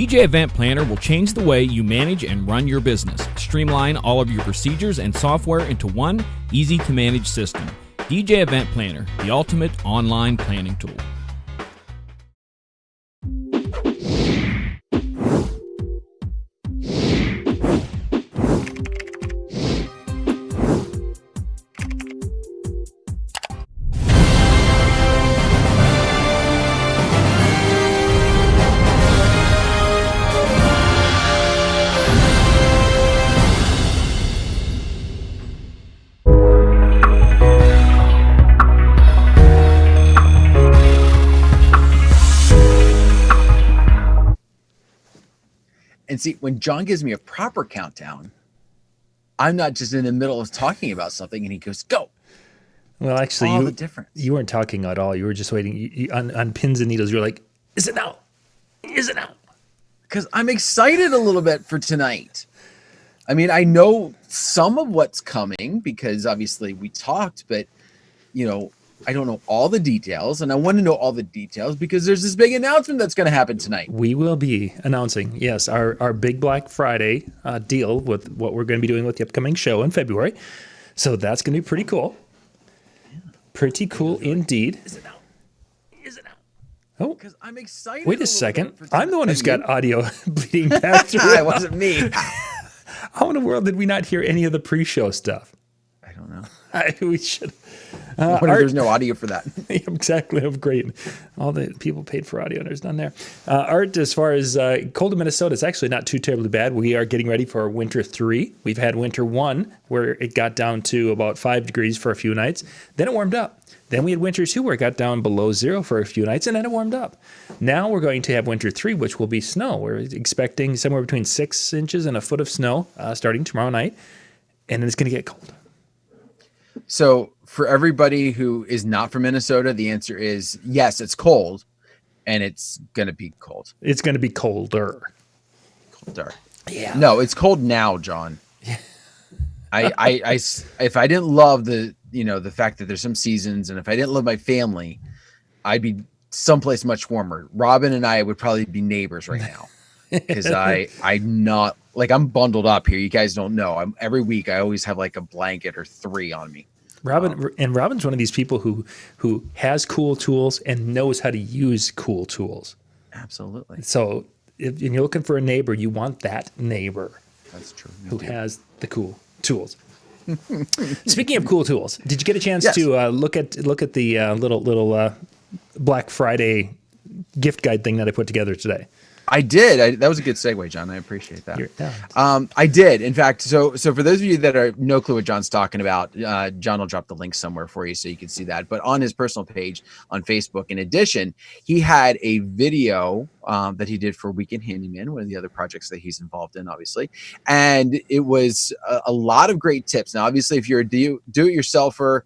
DJ Event Planner will change the way you manage and run your business. Streamline all of your procedures and software into one easy-to-manage system. DJ Event Planner, the ultimate online planning tool. And see, when John gives me a proper countdown, I'm not just in the middle of talking about something and he goes, go. Well, actually, all the difference. You weren't talking at all. You were just waiting on pins and needles. You were like, is it now? Is it now? Because I'm excited a little bit for tonight. I mean, I know some of what's coming because obviously we talked, but, you know, I don't know all the details, and I want to know all the details because there's this big announcement that's going to happen tonight. We will be announcing, yes, our big Black Friday deal with what we're going to be doing with the upcoming show in February. So that's going to be pretty cool. Yeah. Pretty cool indeed. Is it now? Is it now? Oh, because I'm excited. Wait a second. I'm the one who's got audio bleeding back through. It wasn't me. How in the world did we not hear any of the pre-show stuff? I don't know. We should. There's no audio for that. Exactly. Oh, great. All the people paid for audio, and there's none there. Art, as far as cold in Minnesota, it's actually not too terribly bad. We are getting ready for winter 3. We've had winter 1, where it got down to about 5 degrees for a few nights. Then it warmed up. Then we had winter 2, where it got down below 0 for a few nights, and then it warmed up. Now we're going to have winter 3, which will be snow. We're expecting somewhere between 6 inches and a foot of snow starting tomorrow night, and then it's going to get cold. So for everybody who is not from Minnesota, the answer is yes, it's cold, and it's going to be cold. It's going to be colder. Colder. Yeah. No, it's cold now, John. Yeah. I if I didn't love the fact that there's some seasons, and if I didn't love my family, I'd be someplace much warmer. Robin and I would probably be neighbors right now because I'm not like I'm bundled up here. You guys don't know. Every week I always have like a blanket or 3 on me. Robin's one of these people who has cool tools and knows how to use cool tools. Absolutely. So if you're looking for a neighbor, you want that neighbor. That's true. Who has the cool tools. Speaking of cool tools, did you get a chance to look at the little Black Friday gift guide thing that I put together today? I did. That was a good segue, John. I appreciate that. I did. In fact, so for those of you that are no clue what John's talking about, John will drop the link somewhere for you so you can see that. But on his personal page on Facebook, in addition, he had a video that he did for Weekend Handyman, one of the other projects that he's involved in, obviously. And it was a lot of great tips. Now, obviously, if you're a do-it-yourselfer,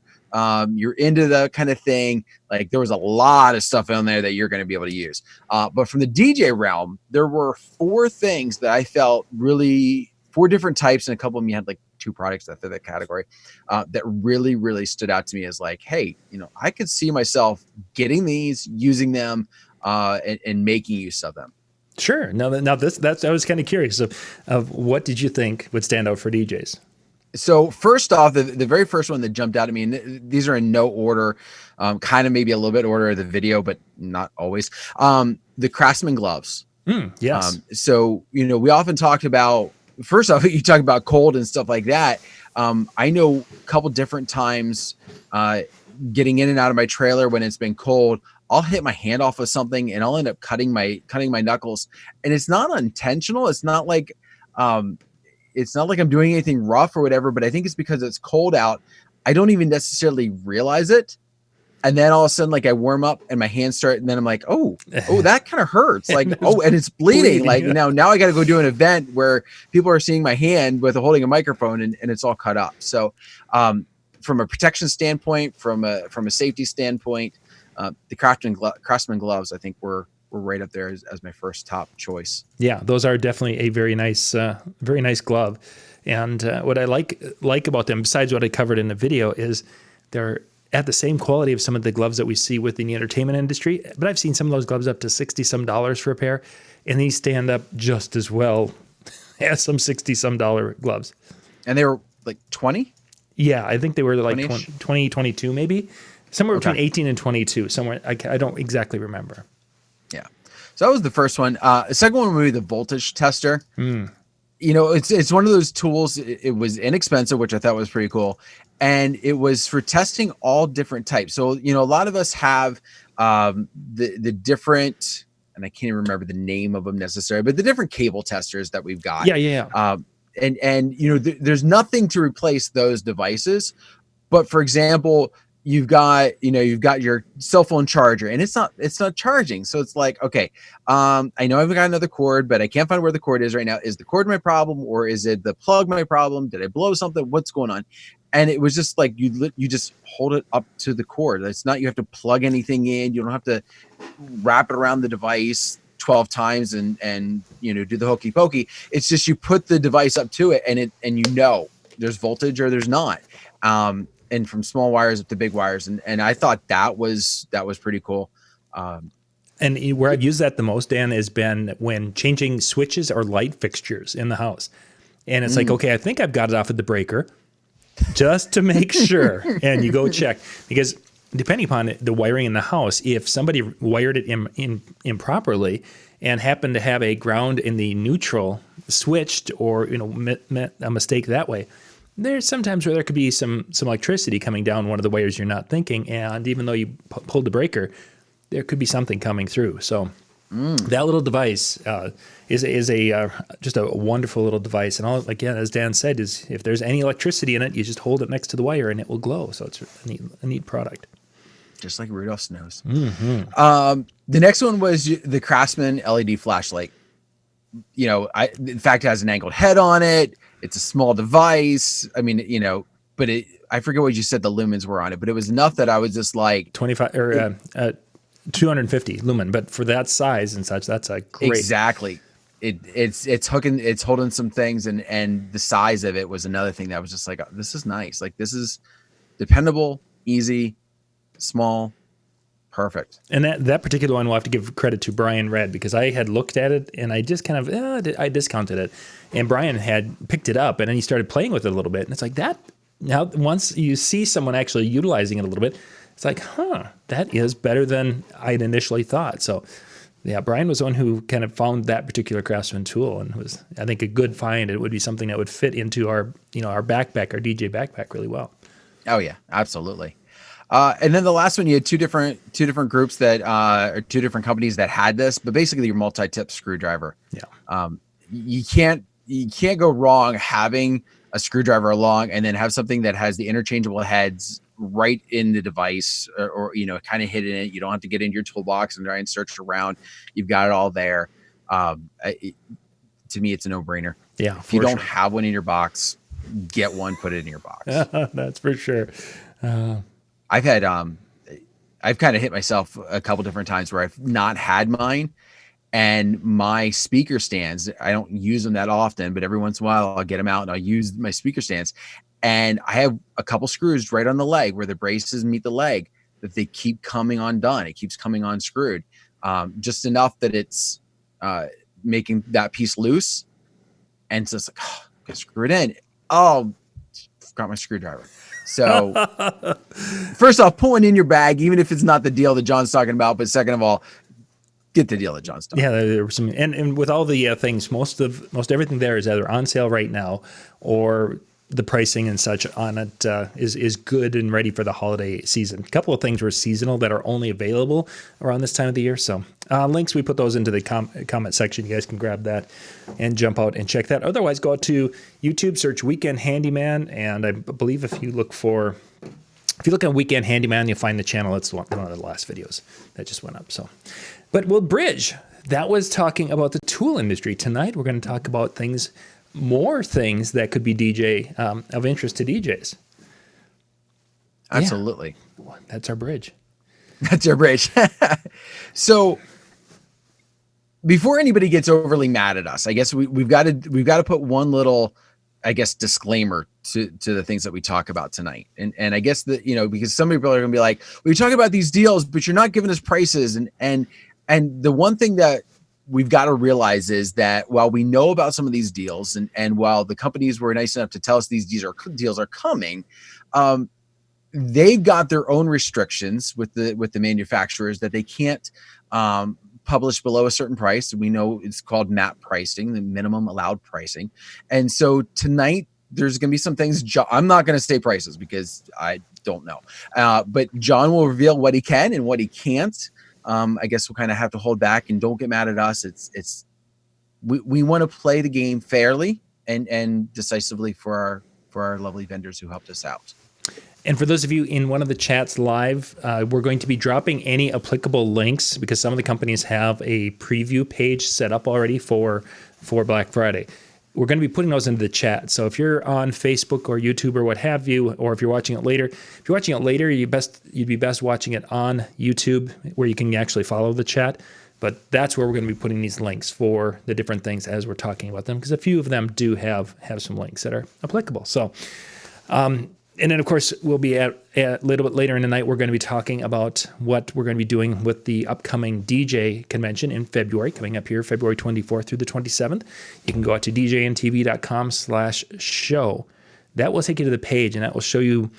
you're into that kind of thing, like there was a lot of stuff on there that you're going to be able to use. But from the DJ realm, there were 4 things that I felt really 4 different types. And a couple of them, you had like 2 products that fit that category that really, really stood out to me as like, hey, I could see myself getting these, using them and making use of them. Sure. Now that's I was kind of curious of what did you think would stand out for DJs? So first off, the very first one that jumped out at me, and these are in no order, kind of maybe a little bit order of the video, but not always, the Craftsman gloves. Yes. So, we often talked about, first off, you talk about cold and stuff like that. I know a couple different times getting in and out of my trailer when it's been cold, I'll hit my hand off of something and I'll end up cutting my knuckles. And it's not intentional. It's not like I'm doing anything rough or whatever, but I think it's because it's cold out. I don't even necessarily realize it. And then all of a sudden, like I warm up and my hands start, and then I'm like, oh, that kind of hurts. Like, and it's bleeding. Like now I got to go do an event where people are seeing my hand with holding a microphone and it's all cut up. So from a protection standpoint, from a safety standpoint, the Craftsman gloves, I think were right up there as my first top choice. Yeah, those are definitely a very nice glove. And what I like about them, besides what I covered in the video, is they're at the same quality of some of the gloves that we see within the entertainment industry. But I've seen some of those gloves up to $60 some for a pair. and these stand up just as well as some $60-some gloves. And they were like 20? Yeah, I think they were like 20-ish? 20, 22 maybe. Somewhere between 18 and 22. Somewhere, I don't exactly remember. Yeah. So that was the first one. The second one would be the voltage tester. You know, it's one of those tools. It was inexpensive, which I thought was pretty cool. And it was for testing all different types. So, you know, a lot of us have the different, and I can't even remember the name of them necessarily, but the different cable testers that we've got. Yeah. And you know, there's nothing to replace those devices. But for example, you've got your cell phone charger, and it's not charging. So it's like, okay, I know I've got another cord, but I can't find where the cord is right now. Is the cord my problem, or is it the plug my problem? Did I blow something? What's going on? And it was just like, you just hold it up to the cord. It's not, you have to plug anything in. You don't have to wrap it around the device 12 times and you know, do the hokey pokey. It's just, you put the device up to it, and you know there's voltage or there's not. And from small wires up to big wires. And I thought that was pretty cool. And where I've used that the most, Dan, has been when changing switches or light fixtures in the house. And it's like, okay, I think I've got it off at the breaker, just to make sure. And you go check, because depending upon the wiring in the house, if somebody wired it improperly and happened to have a ground in the neutral switched, or, you know, a mistake that way, there's sometimes where there could be some electricity coming down one of the wires you're not thinking, and even though you pulled the breaker, there could be something coming through. So that little device is just a wonderful little device. And all, again, as Dan said, is if there's any electricity in it, you just hold it next to the wire and it will glow. So it's a neat product. Just like Rudolph's nose. The next one was the Craftsman LED flashlight. You know, in fact, it has an angled head on it. It's a small device. I mean, you know, but I forget what you said the lumens were on it, but it was enough that I was just like 25 or 250 lumen. But for that size and such, that's a great. Exactly. It's holding some things, and the size of it was another thing that was just like, oh, this is nice. Like, this is dependable, easy, small, perfect. And that particular one, we'll have to give credit to Brian Red, because I had looked at it and I just kind of I discounted it, and Brian had picked it up and then he started playing with it a little bit, and it's like that. Now, once you see someone actually utilizing it a little bit, it's like, that is better than I'd initially thought. So, yeah, Brian was the one who kind of found that particular Craftsman tool, and was, I think, a good find. It would be something that would fit into our backpack, our DJ backpack, really well. Oh yeah, absolutely. And then the last one, you had two different groups that or two different companies that had this, but basically your multi-tip screwdriver. Yeah. You can't go wrong having a screwdriver along, and then have something that has the interchangeable heads right in the device, or you know, kind of hidden it. You don't have to get into your toolbox and try and search around. You've got it all there. To me, it's a no-brainer. Yeah. If you don't have one in your box, get one, put it in your box. That's for sure. I've kind of hit myself a couple different times where I've not had mine, and my speaker stands, I don't use them that often, but every once in a while I'll get them out and I'll use my speaker stands. And I have a couple screws right on the leg where the braces meet the leg that they keep coming undone. It keeps coming unscrewed, just enough that it's making that piece loose. And so it's like, oh, I gotta screw it in. Oh, forgot my screwdriver. So first off, put one in your bag, even if it's not the deal that John's talking about. But second of all, get the deal that John's talking about. Yeah, there were some, and with all the things, most everything there is either on sale right now, or the pricing and such on it is good and ready for the holiday season. A couple of things were seasonal that are only available around this time of the year. So links, we put those into the comment section. You guys can grab that and jump out and check that. Otherwise, go out to YouTube, search Weekend Handyman, and I believe if you look at Weekend Handyman, you'll find the channel. It's one of the last videos that just went up. So, but we'll bridge. That was talking about the tool industry. Tonight, we're going to talk about more things that could be DJ of interest to DJs. Absolutely. Yeah. That's our bridge. That's our bridge. So before anybody gets overly mad at us, I guess we've got to put one little, I guess, disclaimer to the things that we talk about tonight. And I guess that, you know, because some people are going to be like, well, you're talking about these deals, but you're not giving us prices. And the one thing that we've got to realize is that while we know about some of these deals, and while the companies were nice enough to tell us these deals are coming, they've got their own restrictions with the manufacturers that they can't publish below a certain price. We know it's called MAP pricing, the minimum allowed pricing. And so tonight there's going to be some things. I'm not going to say prices because I don't know, but John will reveal what he can and what he can't. I guess we'll kind of have to hold back, and don't get mad at us. We want to play the game fairly and decisively for our lovely vendors who helped us out. And for those of you in one of the chats live, we're going to be dropping any applicable links because some of the companies have a preview page set up already for Black Friday. We're going to be putting those into the chat. So if you're on Facebook or YouTube or what have you, or if you're watching it later, you'd be best watching it on YouTube where you can actually follow the chat. But that's where we're going to be putting these links for the different things as we're talking about them, because a few of them do have some links that are applicable. So, and then, of course, we'll be at a little bit later in the night, we're going to be talking about what we're going to be doing with the upcoming DJ convention in February, coming up here, February 24th through the 27th. You can go out to DJNTV.com/show. That will take you to the page, and that will show you,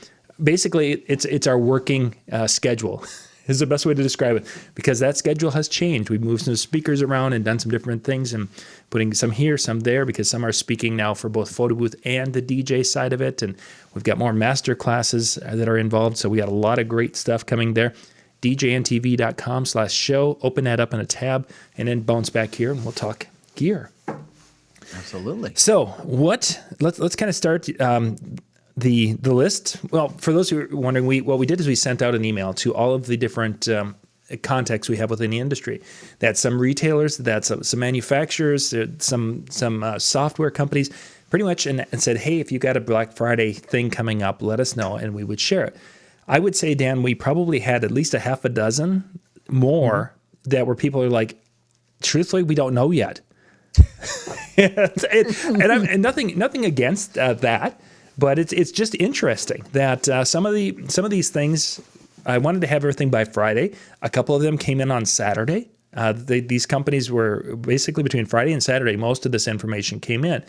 basically, it's our working schedule. Is the best way to describe it, because that schedule has changed. We've moved some speakers around and done some different things and putting some here, some there, because some are speaking now for both photo booth and the DJ side of it. And we've got more master classes that are involved. So we got a lot of great stuff coming there. DJNTV.com/show. Open that up in a tab and then bounce back here and we'll talk gear. Absolutely. So let's kind of start the list. Well, for those who are wondering, what we did is we sent out an email to all of the different contacts we have within the industry. That's some retailers, that's some manufacturers, some software companies, pretty much, and said, hey, if you got a Black Friday thing coming up, let us know, and we would share it. I would say, Dan, we probably had at least a half a dozen more that were people are like, truthfully, we don't know yet. and nothing against that. But it's just interesting that some of these things, I wanted to have everything by Friday. A couple of them came in on Saturday. These companies were basically between Friday and Saturday. Most of this information came in.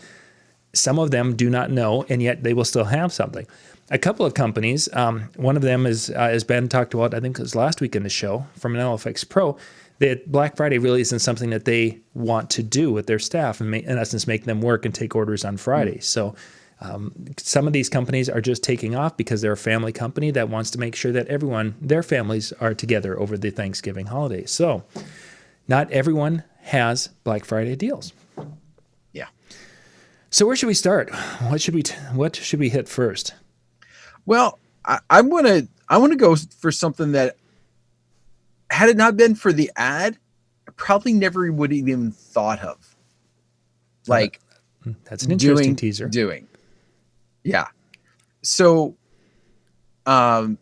Some of them do not know, and yet they will still have something. A couple of companies, one of them is, as Ben talked about, I think it was last week in the show, from an LFX Pro, that Black Friday really isn't something that they want to do with their staff and in essence make them work and take orders on Friday. So some of these companies are just taking off because they're a family company that wants to make sure that their families are together over the Thanksgiving holiday. So not everyone has Black Friday deals. Yeah. So where should we start? What should we hit first? Well, I want to go for something that, had it not been for the ad, I probably never would have even thought of. Like, that's an interesting teaser. Yeah. So, and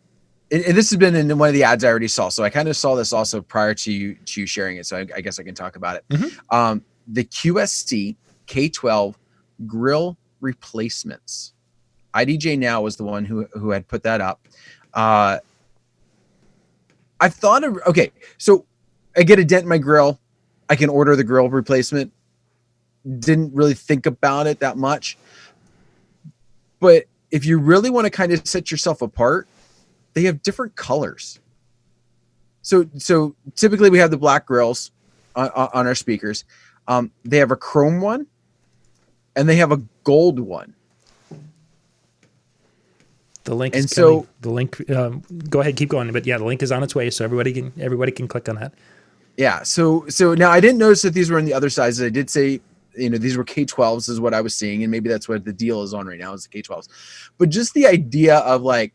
this has been in one of the ads I already saw. So I kind of saw this also prior to you sharing it. So I guess I can talk about it. Mm-hmm. The QSC K12 grill replacements. IDJ Now was the one who had put that up. I thought of, okay, so I get a dent in my grill. I can order the grill replacement. Didn't really think about it that much. But if you really want to kind of set yourself apart, they have different colors. So typically we have the black grills on our speakers. They have a chrome one and they have a gold one. The link is coming. The link, go ahead, keep going. But yeah, the link is on its way, so everybody can click on that. Yeah. So now I didn't notice that these were in the other sizes. I did say, these were K12s is what I was seeing. And maybe that's what the deal is on right now is the K12s. But just the idea of like,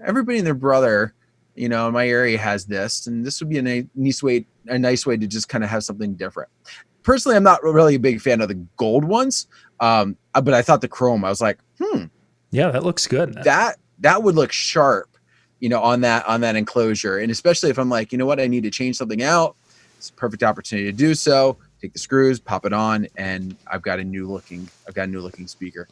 everybody and their brother, in my area has this, and this would be a nice way to just kind of have something different. Personally, I'm not really a big fan of the gold ones. But I thought the chrome, I was like, yeah, that looks good. That would look sharp, on that enclosure. And especially if I'm like, I need to change something out. It's a perfect opportunity to do so. Take the screws, pop it on, and I've got a new looking speaker.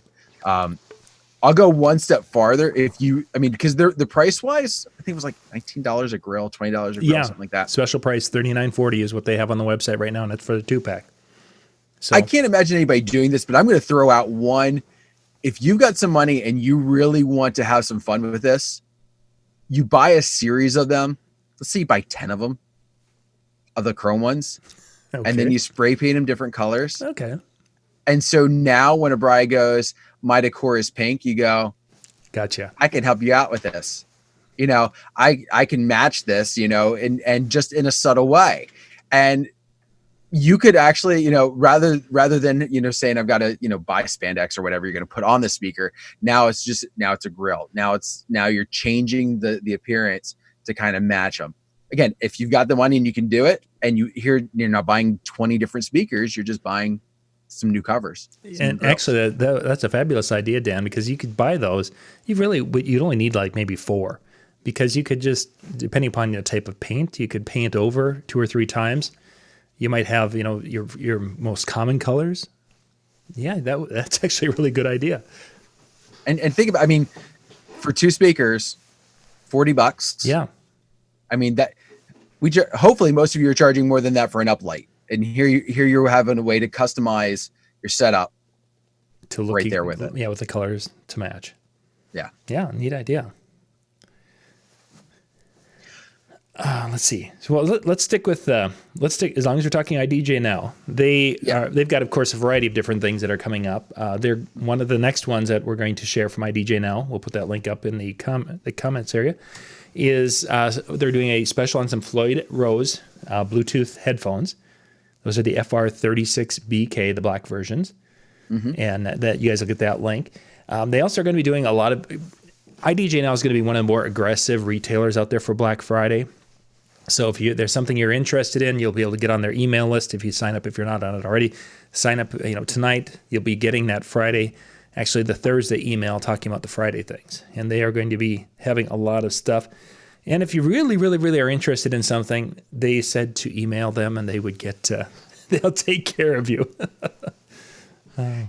I'll go one step farther. Because the price wise, I think it was like $19 a grill, $20 a grill, something like that. Special price $39.40 is what they have on the website right now, and that's for the 2-pack. So I can't imagine anybody doing this, but I'm going to throw out one. If you've got some money and you really want to have some fun with this, you buy a series of them. Let's say you buy 10 of them, of the chrome ones, and then you spray paint them different colors. Okay. And so now when a bride goes, my decor is pink, you go, gotcha. I can help you out with this. I can match this, and just in a subtle way. And you could actually, rather than, saying I've got to, buy spandex or whatever you're going to put on the speaker. Now it's a grill. Now you're changing the appearance to kind of match them. Again, if you've got the money and you can do it, and you're not buying 20 different speakers, you're just buying some new covers. And actually, that's a fabulous idea, Dan, because you could buy those. You'd only need like maybe 4, because you could just, depending upon the type of paint, you could paint over 2 or 3 times. You might have, your most common colors. Yeah, that's actually a really good idea. And think about, for 2 speakers, $40. Yeah. That hopefully most of you are charging more than that for an uplight. And here you're having a way to customize your setup to look right there with it. Yeah, with the colors to match. Yeah. Yeah, neat idea. Let's see. So, well, let's stick as long as we're talking iDJ now. They've got, of course, a variety of different things that are coming up. They're one of the next ones that we're going to share from iDJ now. We'll put that link up in the comments area. Is they're doing a special on some Floyd Rose Bluetooth headphones. Those are the FR36BK, the black versions, and that you guys will get that link. They also are going to be doing a lot of. iDJ now is going to be one of the more aggressive retailers out there for Black Friday. So if there's something you're interested in, you'll be able to get on their email list if you sign up. If you're not on it already, sign up. Tonight you'll be getting that Friday, actually the Thursday email talking about the Friday things, and they are going to be having a lot of stuff. And if you really, really, really are interested in something, they said to email them, and they would they'll take care of you.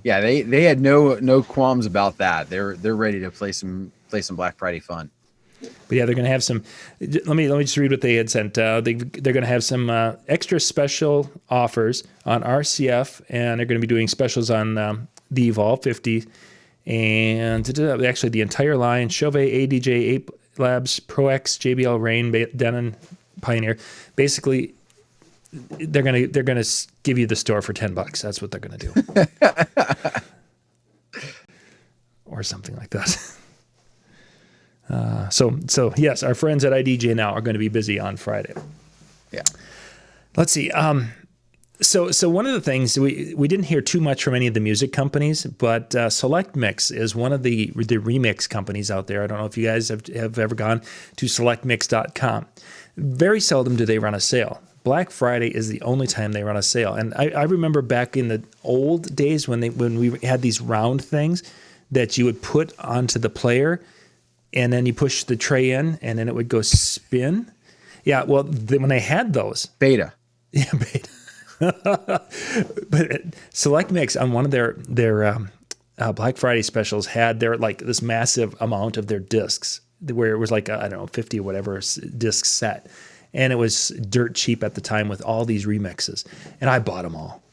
Yeah, they had no qualms about that. They're ready to play some Black Friday fun. But yeah, they're going to have some. Let me just read what they had sent. They're going to have some extra special offers on RCF, and they're going to be doing specials on the Evolve 50, and actually the entire line: Chauvet, ADJ, Ape Labs, Pro X, JBL, Rain, Denon, Pioneer. Basically, they're gonna give you the store for $10. That's what they're gonna do, or something like that. So yes, our friends at iDJ now are going to be busy on Friday. Yeah. Let's see. So one of the things we didn't hear too much from any of the music companies, but Select Mix is one of the remix companies out there. I don't know if you guys have ever gone to selectmix.com. Very seldom do they run a sale. Black Friday is the only time they run a sale. And I remember back in the old days when we had these round things that you would put onto the player, and then you push the tray in, and then it would go spin. Yeah, well, when they had those. Beta. Yeah, beta. But Select Mix on one of their Black Friday specials had this massive amount of their discs, where it was 50 or whatever disc set, and it was dirt cheap at the time with all these remixes, and I bought them all.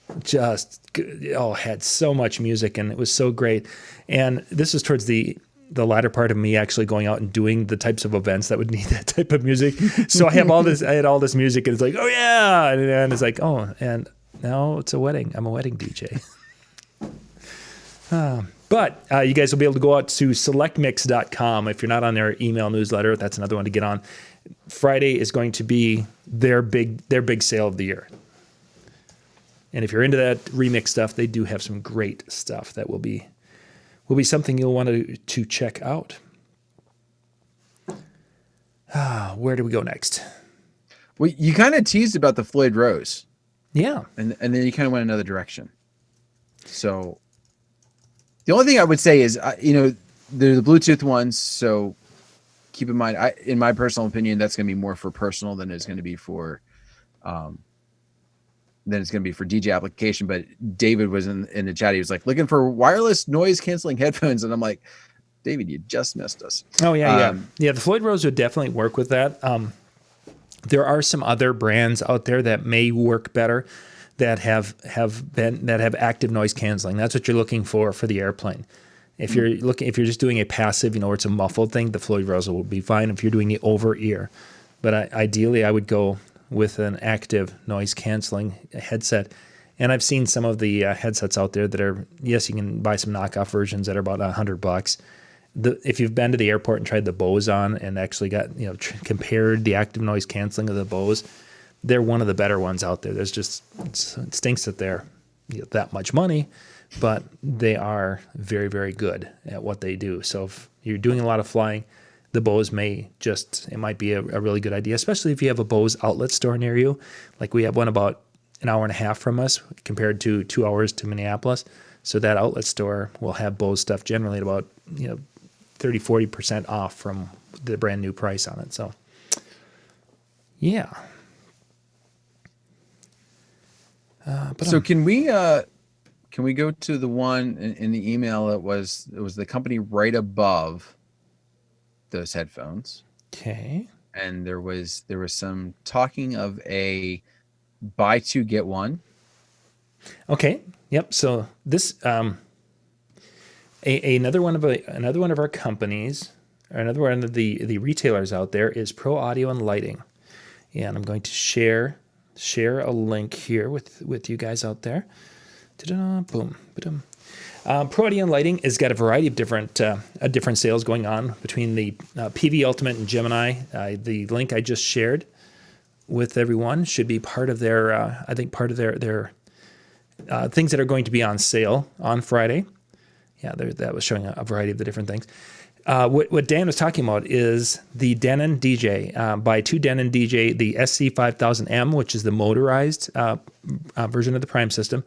Had so much music, and it was so great. And this was towards the latter part of me actually going out and doing the types of events that would need that type of music. So I had all this music, and it's like, oh yeah. And it's like, oh, and now it's a wedding. I'm a wedding DJ. But you guys will be able to go out to selectmix.com. If you're not on their email newsletter, that's another one to get on. Friday is going to be their big sale of the year. And if you're into that remix stuff, they do have some great stuff that will be something you'll want to check out. Where do we go next? Well, you kind of teased about the Floyd Rose. Yeah. And then you kind of went another direction. So the only thing I would say is, they're the Bluetooth ones. So keep in mind, in my personal opinion, that's going to be more for personal than it's going to be for DJ application. But David was in the chat. He was like looking for wireless noise canceling headphones. And I'm like, David, you just missed us. Oh yeah. The Floyd Rose would definitely work with that. There are some other brands out there that may work better that have active noise canceling. That's what you're looking for the airplane. If you're just doing a passive, where it's a muffled thing, the Floyd Rose will be fine. If you're doing the over ear, but ideally I would go with an active noise canceling headset. And I've seen some of the headsets out there that are, yes, you can buy some knockoff versions that are about $100. If you've been to the airport and tried the Bose on and actually got, compared the active noise canceling of the Bose, they're one of the better ones out there. It stinks that they're that much money, but they are very, very good at what they do. So if you're doing a lot of flying, the Bose it might be a really good idea, especially if you have a Bose outlet store near you. Like we have one about an hour and a half from us compared to 2 hours to Minneapolis. So that outlet store will have Bose stuff generally at about, 30-40% off from the brand new price on it. So yeah. So can we go to the one in the email? It was the company right above those headphones. Okay. And there was some talking of a buy two get one. Okay. Yep. So this another one of our companies, or another one of the retailers out there is Pro Audio and Lighting, and I'm going to share a link here with you guys out there. Ta-da, boom, ba-dum. Pro Audio and Lighting has got a variety of different sales going on between the PV Ultimate and Gemini. The link I just shared with everyone should be part of their their things that are going to be on sale on Friday. Yeah, that was showing a variety of the different things. What Dan was talking about is the Denon DJ. Buy two Denon DJ, the SC5000M, which is the motorized version of the Prime system.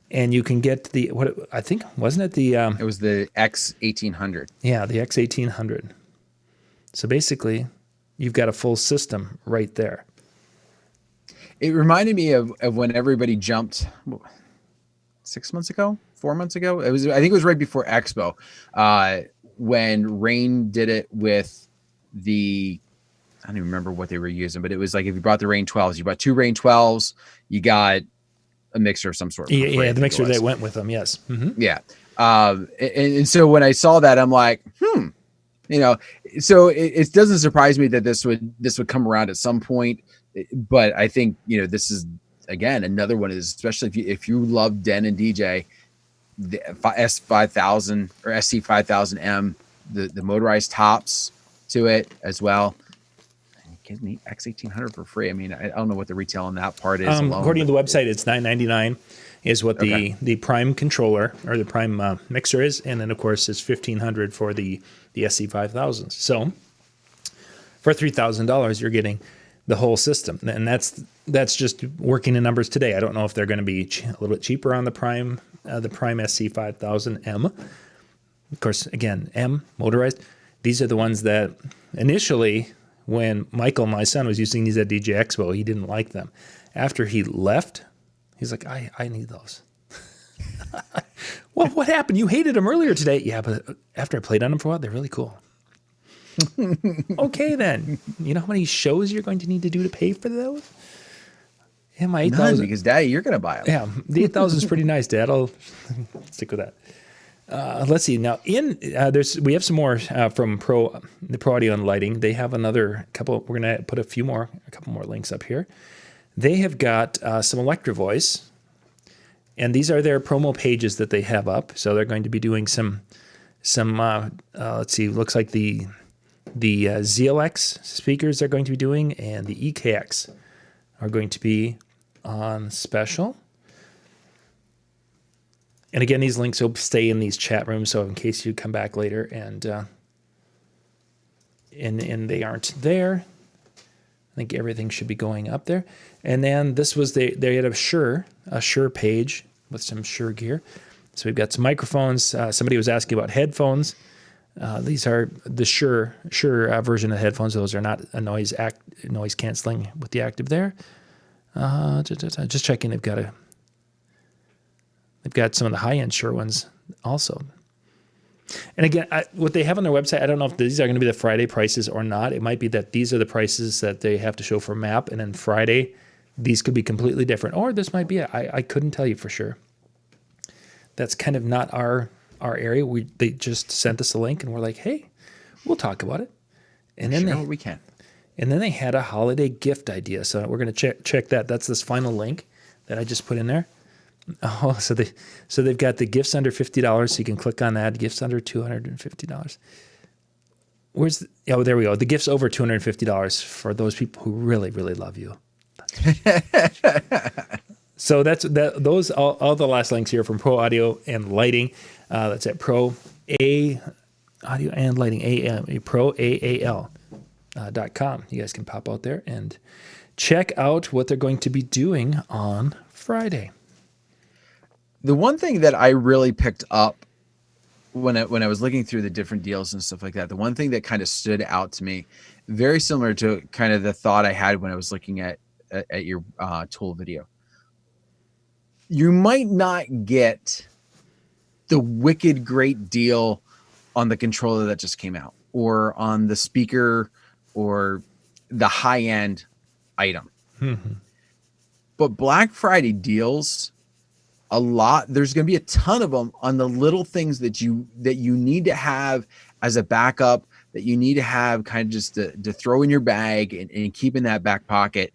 And you can get it was the X1800. Yeah, the X1800. So basically, you've got a full system right there. It reminded me of when everybody jumped 4 months ago. I think it was right before Expo, when Rane did it with I don't even remember what they were using, but it was like if you bought the Rane 12s, you bought two Rane 12s, you got a mixer of some sort. Yeah, the mixer that went with them. Yes. Mm-hmm. Yeah. And so when I saw that, I'm like, so it doesn't surprise me that this would come around at some point, but I think, this is again, another one is, especially if you love Denon DJ, the S5000 or SC5000M, the motorized tops to it as well. Give me X1800 for free. I mean, I don't know what the retail on that part is. According to the website, it's $999 is what the Prime controller or the Prime mixer is, and then of course it's $1,500 for the SC5000s. So for $3,000, you're getting the whole system, and that's just working in numbers today. I don't know if they're going to be a little bit cheaper on the Prime SC5000M. Of course, again, M motorized. These are the ones that initially, when Michael, my son, was using these at DJ Expo, he didn't like them. After he left, he's like, I need those. Well, what happened? You hated them earlier today. Yeah, but after I played on them for a while, they're really cool. Okay, then. You know how many shows you're going to need to do to pay for those? Yeah, my 8,000. Because, Daddy, you're going to buy them. Yeah, the 8,000 is pretty nice, Dad. I'll stick with that. Let's see. Now, we have some more from the Pro Audio and Lighting. They have another couple. We're going to put a couple more links up here. They have got some Electro Voice, and these are their promo pages that they have up. So they're going to be doing some. Let's see. Looks like the ZLX speakers they're going to be doing, and the EKX are going to be on special. And again, these links will stay in these chat rooms, so in case you come back later and they aren't there, I think everything should be going up there. And then this was they had a Shure page with some Shure gear. So we've got some microphones. Somebody was asking about headphones. These are the Shure version of headphones. Those are not a noise canceling with the active there. Just checking. They've got some of the high-end Shure ones also. And again, what they have on their website, I don't know if these are going to be the Friday prices or not. It might be that these are the prices that they have to show for MAP, and then Friday, these could be completely different. Or this might be it. I couldn't tell you for sure. That's kind of not our area. They just sent us a link, and we're like, hey, we'll talk about it. And then we can. And then they had a holiday gift idea. So we're going to check that. That's this final link that I just put in there. Oh, so they've got the gifts under $50, so you can click on that. Gifts under $250. There we go. The gifts over $250 for those people who really, really love you. So those all the last links here from Pro Audio and Lighting. That's at Pro Audio and Lighting ProAAL.com. You guys can pop out there and check out what they're going to be doing on Friday. The one thing that I really picked up when I was looking through the different deals and stuff like that, the one thing that kind of stood out to me, very similar to kind of the thought I had when I was looking at your tool video. You might not get the wicked great deal on the controller that just came out, or on the speaker, or the high-end item. Mm-hmm. But Black Friday deals there's going to be a ton of them on the little things that you need to have as a backup, that you need to have kind of just to throw in your bag and keep in that back pocket.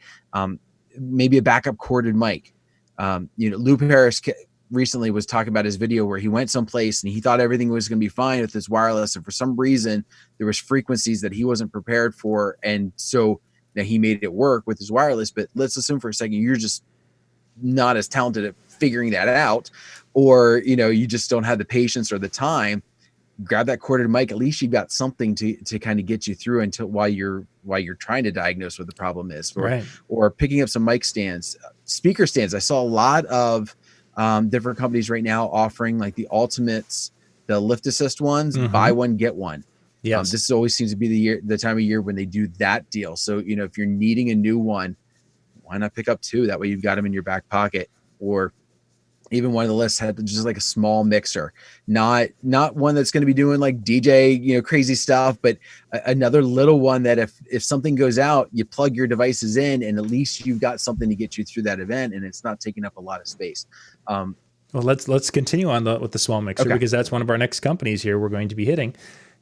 Maybe a backup corded mic. Lou Harris recently was talking about his video where he went someplace and he thought everything was going to be fine with his wireless, and for some reason there was frequencies that he wasn't prepared for, and so now he made it work with his wireless. But let's assume for a second you're just not as talented at figuring that out, or you just don't have the patience or the time. Grab that corded mic. At least you've got something to kind of get you through until while you're trying to diagnose what the problem is. Or picking up some mic stands, speaker stands. I saw a lot of different companies right now offering like the Ultimates, the lift assist ones. Mm-hmm. Buy one get one. Yes. This always seems to be the time of year when they do that deal. So if you're needing a new one, why not pick up two? That way you've got them in your back pocket. Or even one of the lists had just like a small mixer, not one that's going to be doing like DJ, crazy stuff, but another little one that if something goes out, you plug your devices in, and at least you've got something to get you through that event, and it's not taking up a lot of space. Well, let's continue on with the small mixer, because that's one of our next companies here we're going to be hitting.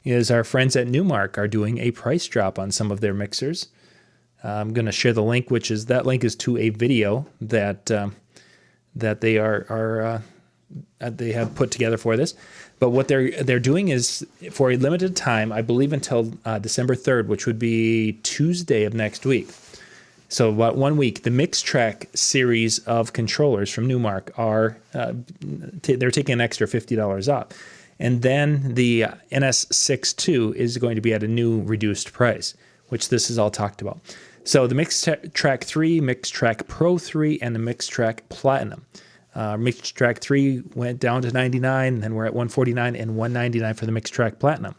Is our friends at Newmark are doing a price drop on some of their mixers. I'm going to share the link, that link is to a video that they they have put together for this. But what they're doing is, for a limited time, I believe until December 3rd, which would be Tuesday of next week. So about 1 week, the MixTrack series of controllers from Newmark are they're taking an extra $50 off. And then the NS62 is going to be at a new reduced price, which this is all talked about. So the MixTrack 3, MixTrack Pro 3, and the MixTrack Platinum. MixTrack 3 went down to $99, and then we're at $149 and $199 for the MixTrack Platinum.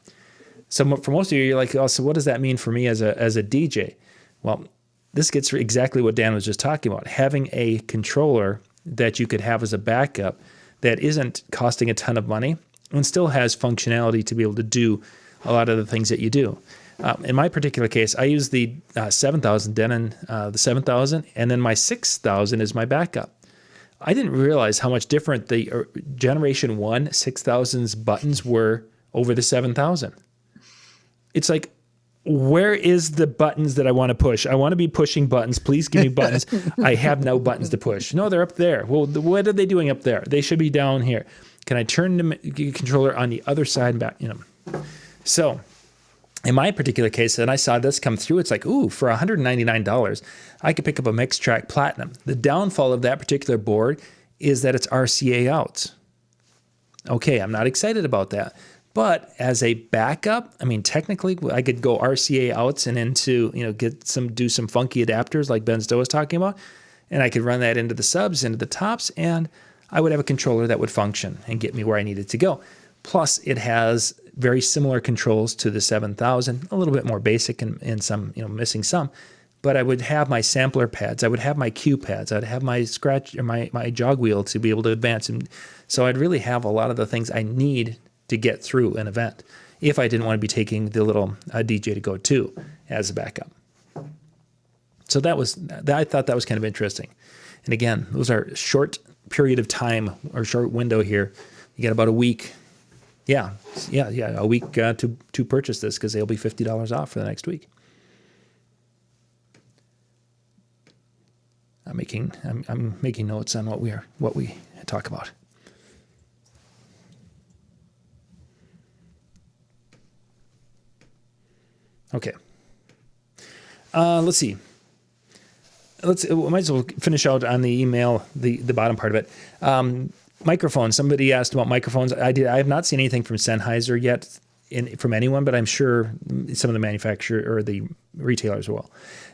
So for most of you, you're like, oh, so what does that mean for me as a DJ? Well, this gets exactly what Dan was just talking about. Having a controller that you could have as a backup that isn't costing a ton of money and still has functionality to be able to do a lot of the things that you do. In my particular case, I use the 7000 Denon, the 7000, and then my 6000 is my backup. I didn't realize how much different the Generation 1 6000's buttons were over the 7000. It's like, where is the buttons that I want to push? I want to be pushing buttons. Please give me buttons. I have no buttons to push. No, they're up there. Well, what are they doing up there? They should be down here. Can I turn the controller on the other side and back? So in my particular case, and I saw this come through, it's like, ooh, for $199, I could pick up a MixTrack Platinum. The downfall of that particular board is that it's RCA out. Okay, I'm not excited about that. But as a backup, I mean, technically, I could go RCA outs and into, do some funky adapters like Ben Stowe was talking about, and I could run that into the subs, into the tops, and I would have a controller that would function and get me where I needed to go. Plus, it has very similar controls to the 7000, a little bit more basic and some, missing some. But I would have my sampler pads, I would have my cue pads, I'd have my scratch or my jog wheel to be able to advance, and so I'd really have a lot of the things I need to get through an event if I didn't want to be taking the little DJ to go to as a backup. So I thought that was kind of interesting. And again, those are short period of time or short window here. You get about a week. Yeah, a week to purchase this because they'll be $50 off for the next week. I'm making notes on what we talk about. Okay. Let's see. We might as well finish out on the email, the bottom part of it. Microphones. Somebody asked about microphones. I have not seen anything from Sennheiser yet from anyone, but I'm sure some of the manufacturer or the retailers will.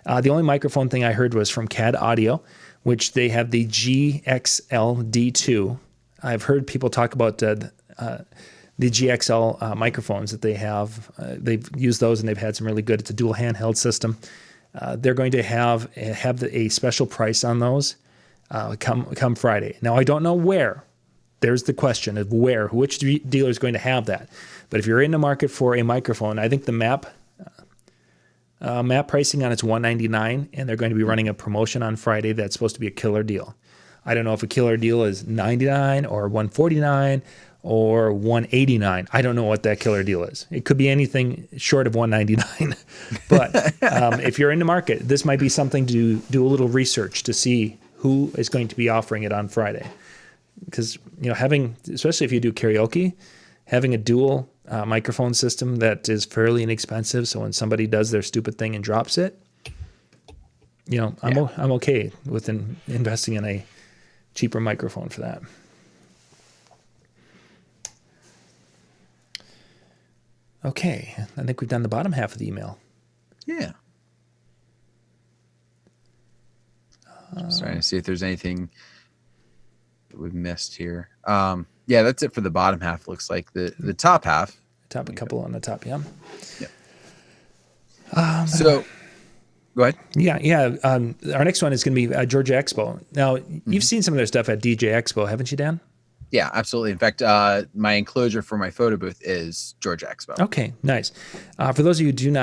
The only microphone thing I heard was from CAD Audio, which they have the GXL D2. I've heard people talk about the GXL microphones that they have. They've used those and they've had some really good. It's a dual handheld system. They're going to have a special price on those come Friday. Now I don't know where. There's the question of where, which dealer is going to have that. But if you're in the market for a microphone, I think the map pricing on it's $199, and they're going to be running a promotion on Friday that's supposed to be a killer deal. I don't know if a killer deal is $99 or $149 or $189. I don't know what that killer deal is. It could be anything short of $199. But if you're in the market, this might be something to do a little research to see who is going to be offering it on Friday. Because especially if you do karaoke, having a dual microphone system that is fairly inexpensive. So when somebody does their stupid thing and drops it, I'm okay with investing in a cheaper microphone for that. Okay, I think we've done the bottom half of the email. Yeah. Just trying to see if there's anything that we've missed here. Yeah, that's it for the bottom half. Looks like the top half. A couple on the top, yeah. Yeah. So, go ahead. Yeah. Our next one is going to be Georgia Expo. Now, you've seen some of their stuff at DJ Expo, haven't you, Dan? Yeah, absolutely. In fact, my enclosure for my photo booth is Georgia Expo. Okay, nice. For those of you who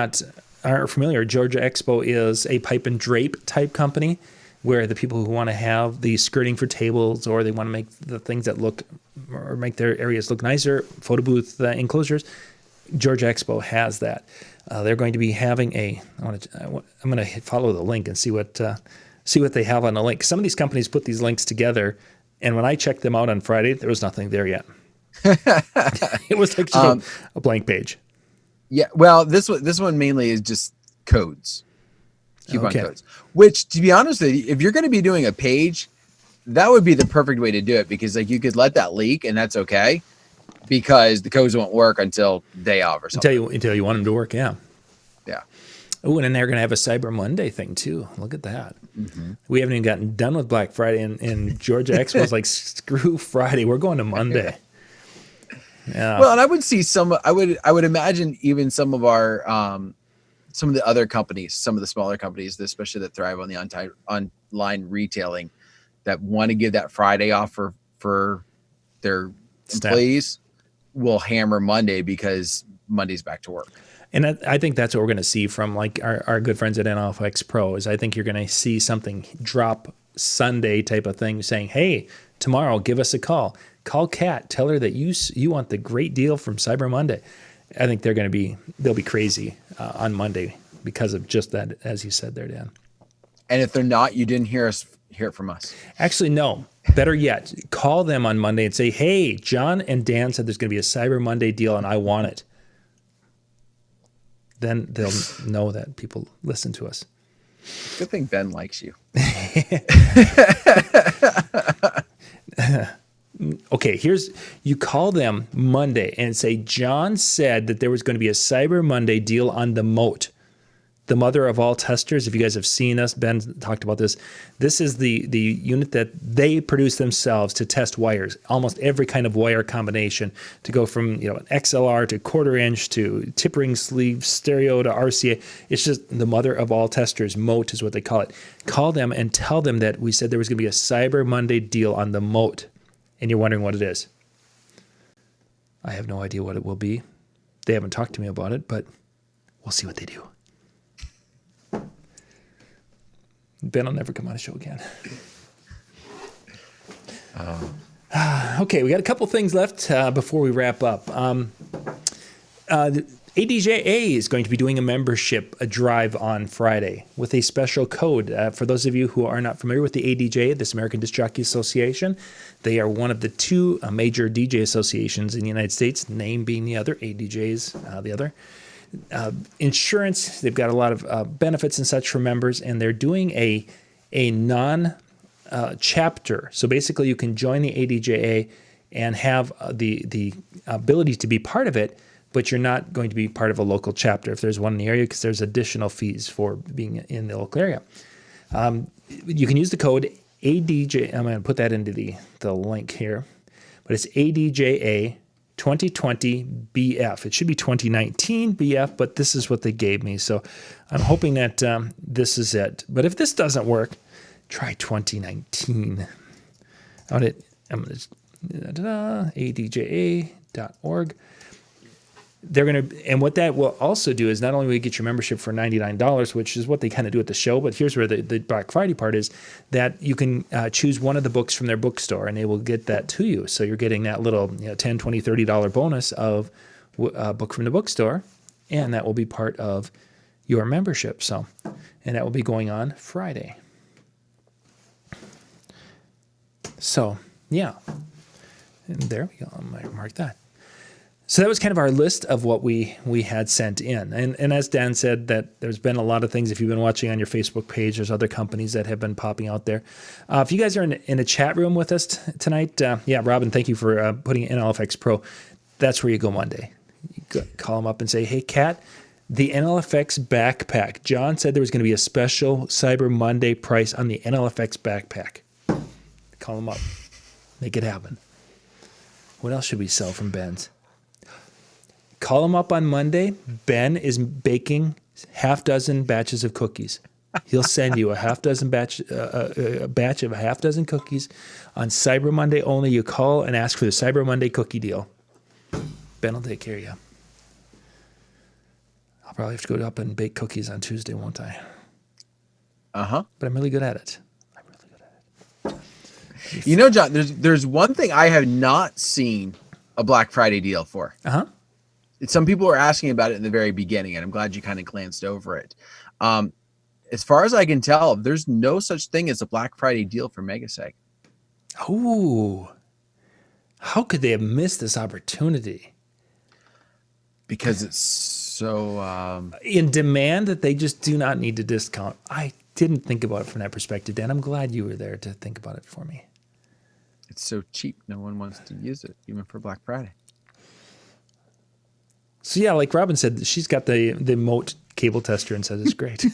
aren't familiar, Georgia Expo is a pipe and drape type company where the people who want to have the skirting for tables or they want to make the things that look or make their areas look nicer, photo booth enclosures, Georgia Expo has that. They're going to be having I'm going to follow the link and see what they have on the link. Some of these companies put these links together, and when I checked them out on Friday, there was nothing there yet. It was like just a blank page. Yeah, well, this one mainly is just codes. Coupon codes. Which, to be honest with you, if you're going to be doing a page, that would be the perfect way to do it, because you could let that leak and that's okay, because the codes won't work until day of or something. Until you want them to work, yeah. Yeah. Oh, and then they're going to have a Cyber Monday thing too. Look at that. Mm-hmm. We haven't even gotten done with Black Friday, and Georgia Expo is like, screw Friday. We're going to Monday. Yeah. Well, and I would see I would imagine even some of our some of the other companies, some of the smaller companies, especially that thrive on the online retailing, that want to give that Friday off for their employees, will hammer Monday because Monday's back to work. And I think that's what we're going to see from like our good friends at NFX Pro. Is I think you're going to see something drop Sunday type of thing saying, hey, tomorrow, give us a call. Call Kat. Tell her that you want the great deal from Cyber Monday. I think they'll be crazy on Monday because of just that, as you said there, Dan. And if they're not, you didn't hear it from us. Actually, no. Better yet, call them on Monday and say, hey, John and Dan said there's going to be a Cyber Monday deal and I want it. Then they'll know that people listen to us. Good thing Ben likes you. Okay, you call them Monday and say, John said that there was going to be a Cyber Monday deal on the Moat, the mother of all testers. If you guys have seen us, Ben talked about this. This is the unit that they produce themselves to test wires, almost every kind of wire combination, to go from an XLR to quarter inch to tip ring sleeve stereo to RCA. It's just the mother of all testers. Moat is what they call it. Call them and tell them that we said there was going to be a Cyber Monday deal on the Moat. And you're wondering what it is. I have no idea what it will be. They haven't talked to me about it, but we'll see what they do. Ben will never come on a show again. Okay, we got a couple things left before we wrap up. ADJA is going to be doing a drive on Friday with a special code. For those of you who are not familiar with the ADJA, this American Disc Jockey Association, they are one of the two major DJ associations in the United States, name being the other, ADJ is the other. Insurance, they've got a lot of benefits and such for members, and they're doing a non-chapter. So basically you can join the ADJA and have the ability to be part of it, but you're not going to be part of a local chapter if there's one in the area, because there's additional fees for being in the local area. You can use the code ADJ. I'm going to put that into the link here, but it's ADJA 2020 BF. It should be 2019 BF, but this is what they gave me. So I'm hoping that this is it. But if this doesn't work, try 2019. I'm going to ADJA.org. They're going to, and what that will also do is not only will you get your membership for $99, which is what they kind of do at the show, but here's where the Black Friday part is, that you can choose one of the books from their bookstore and they will get that to you. So you're getting that little $10, $20, $30 bonus of a book from the bookstore, and that will be part of your membership. So, and that will be going on Friday. So, yeah. And there we go. I might mark that. So that was kind of our list of what we had sent in. And as Dan said, that there's been a lot of things. If you've been watching on your Facebook page, there's other companies that have been popping out there. If you guys are in a chat room with us tonight, Robin, thank you for putting NLFX Pro. That's where you go Monday. You call them up and say, hey, Kat, the NLFX backpack. John said there was going to be a special Cyber Monday price on the NLFX backpack. Call them up. Make it happen. What else should we sell from Ben's? Call him up on Monday. Ben is baking half dozen batches of cookies. He'll send you a batch of a half dozen cookies on Cyber Monday only. You call and ask for the Cyber Monday cookie deal. Ben will take care of you. I'll probably have to go up and bake cookies on Tuesday, won't I? Uh-huh. But I'm really good at it. You know, John, there's one thing I have not seen a Black Friday deal for. Uh-huh. Some people were asking about it in the very beginning, and I'm glad you kind of glanced over it. As far as I can tell, there's no such thing as a Black Friday deal for Megaseg. Oh, how could they have missed this opportunity? Because it's so in demand that they just do not need to discount. I didn't think about it from that perspective, Dan. I'm glad you were there to think about it for me. It's so cheap. No one wants to use it, even for Black Friday. So yeah, like Robin said, she's got the Moat cable tester and says it's great.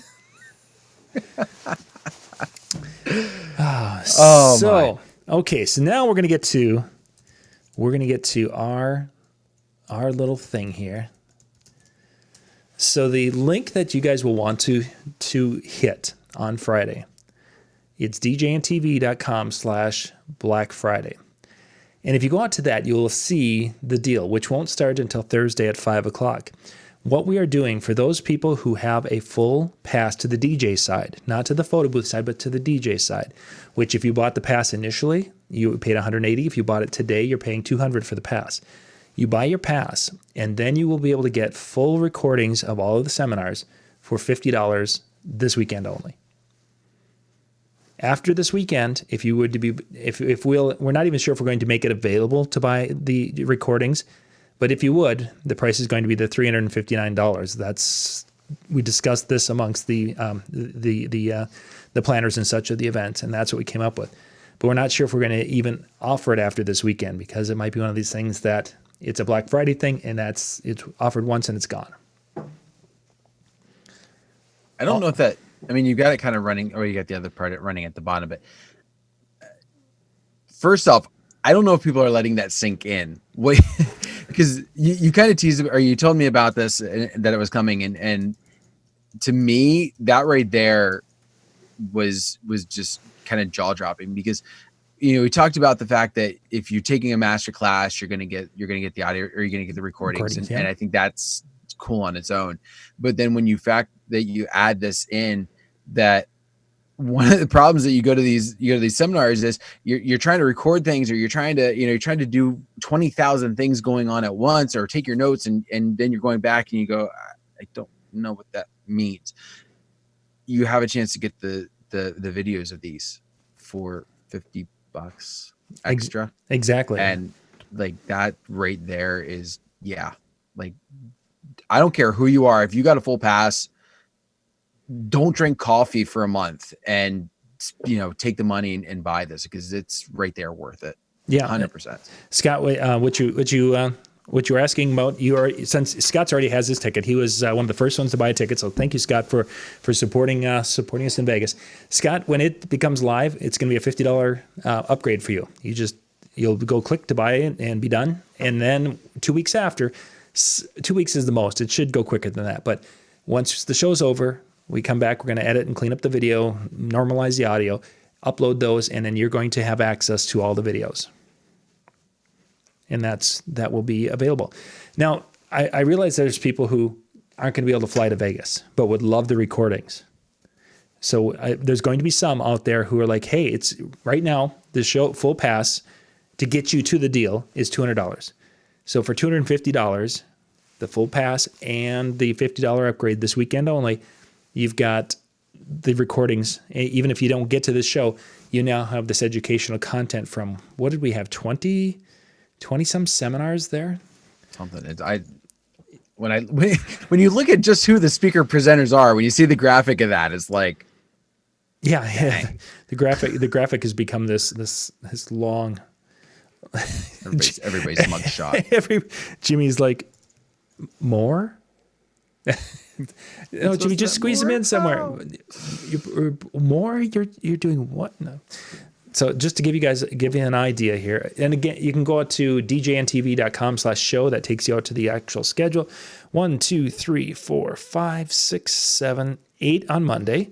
Okay, so now we're gonna get to our little thing here. So the link that you guys will want to hit on Friday, it's DJNTV.com/Black Friday. And if you go out to that, you'll see the deal, which won't start until Thursday at 5 o'clock. What we are doing for those people who have a full pass to the DJ side, not to the photo booth side, but to the DJ side, which if you bought the pass initially, you paid $180. If you bought it today, you're paying $200 for the pass. You buy your pass, and then you will be able to get full recordings of all of the seminars for $50 this weekend only. After this weekend, if you would to be, we're not even sure if we're going to make it available to buy the recordings, but if you would, the price is going to be the $359. We discussed this amongst the planners and such of the event, and that's what we came up with. But we're not sure if we're going to even offer it after this weekend, because it might be one of these things that it's a Black Friday thing, and it's offered once and it's gone. I don't know if that. I mean, you got it kind of running, or you got the other part running at the bottom. But first off, I don't know if people are letting that sink in. Wait, because you kind of teased, or you told me about this, that it was coming, and to me, that right there was just kind of jaw dropping, because we talked about the fact that if you're taking a master class, you're going to get the audio, or you're going to get the recordings. And I think that's cool on its own. But then when you add this in, that one of the problems that you go to these seminars is you're trying to record things, or you're trying to do 20,000 things going on at once, or take your notes, and then you're going back and you go, I don't know what that means. You have a chance to get the videos of these for $50 extra. Exactly. And like that right there is, like, I don't care who you are. If you got a full pass, don't drink coffee for a month and, take the money and buy this, because it's right there worth it. Yeah. 100%. Scott, what you were asking about, since Scott's already has his ticket, he was one of the first ones to buy a ticket. So thank you, Scott, for supporting us in Vegas. Scott, when it becomes live, it's going to be a $50 upgrade for you. You'll go click to buy it and be done. And then 2 weeks after, 2 weeks is the most. It should go quicker than that. But once the show's over, we come back, we're going to edit and clean up the video, normalize the audio, upload those, and then you're going to have access to all the videos. And that will be available. Now, I realize there's people who aren't going to be able to fly to Vegas, but would love the recordings. So there's going to be some out there who are like, hey, it's right now, the show full pass to get you to the deal is $200. So for $250, the full pass and the $50 upgrade this weekend only, you've got the recordings. Even if you don't get to this show, you now have this educational content from, what did we have, 20 some seminars there? Something. When you look at just who the speaker presenters are, when you see the graphic of that, it's like, yeah. The graphic has become this long. Everybody's mugshot. Jimmy's like, more? No, Jimmy, just squeeze them in somewhere. More? You're doing what? No. So just to give you an idea here, and again, you can go out to DJNTV.com/show. That takes you out to the actual schedule. 1, 2, 3, 4, 5, 6, 7, 8 on Monday.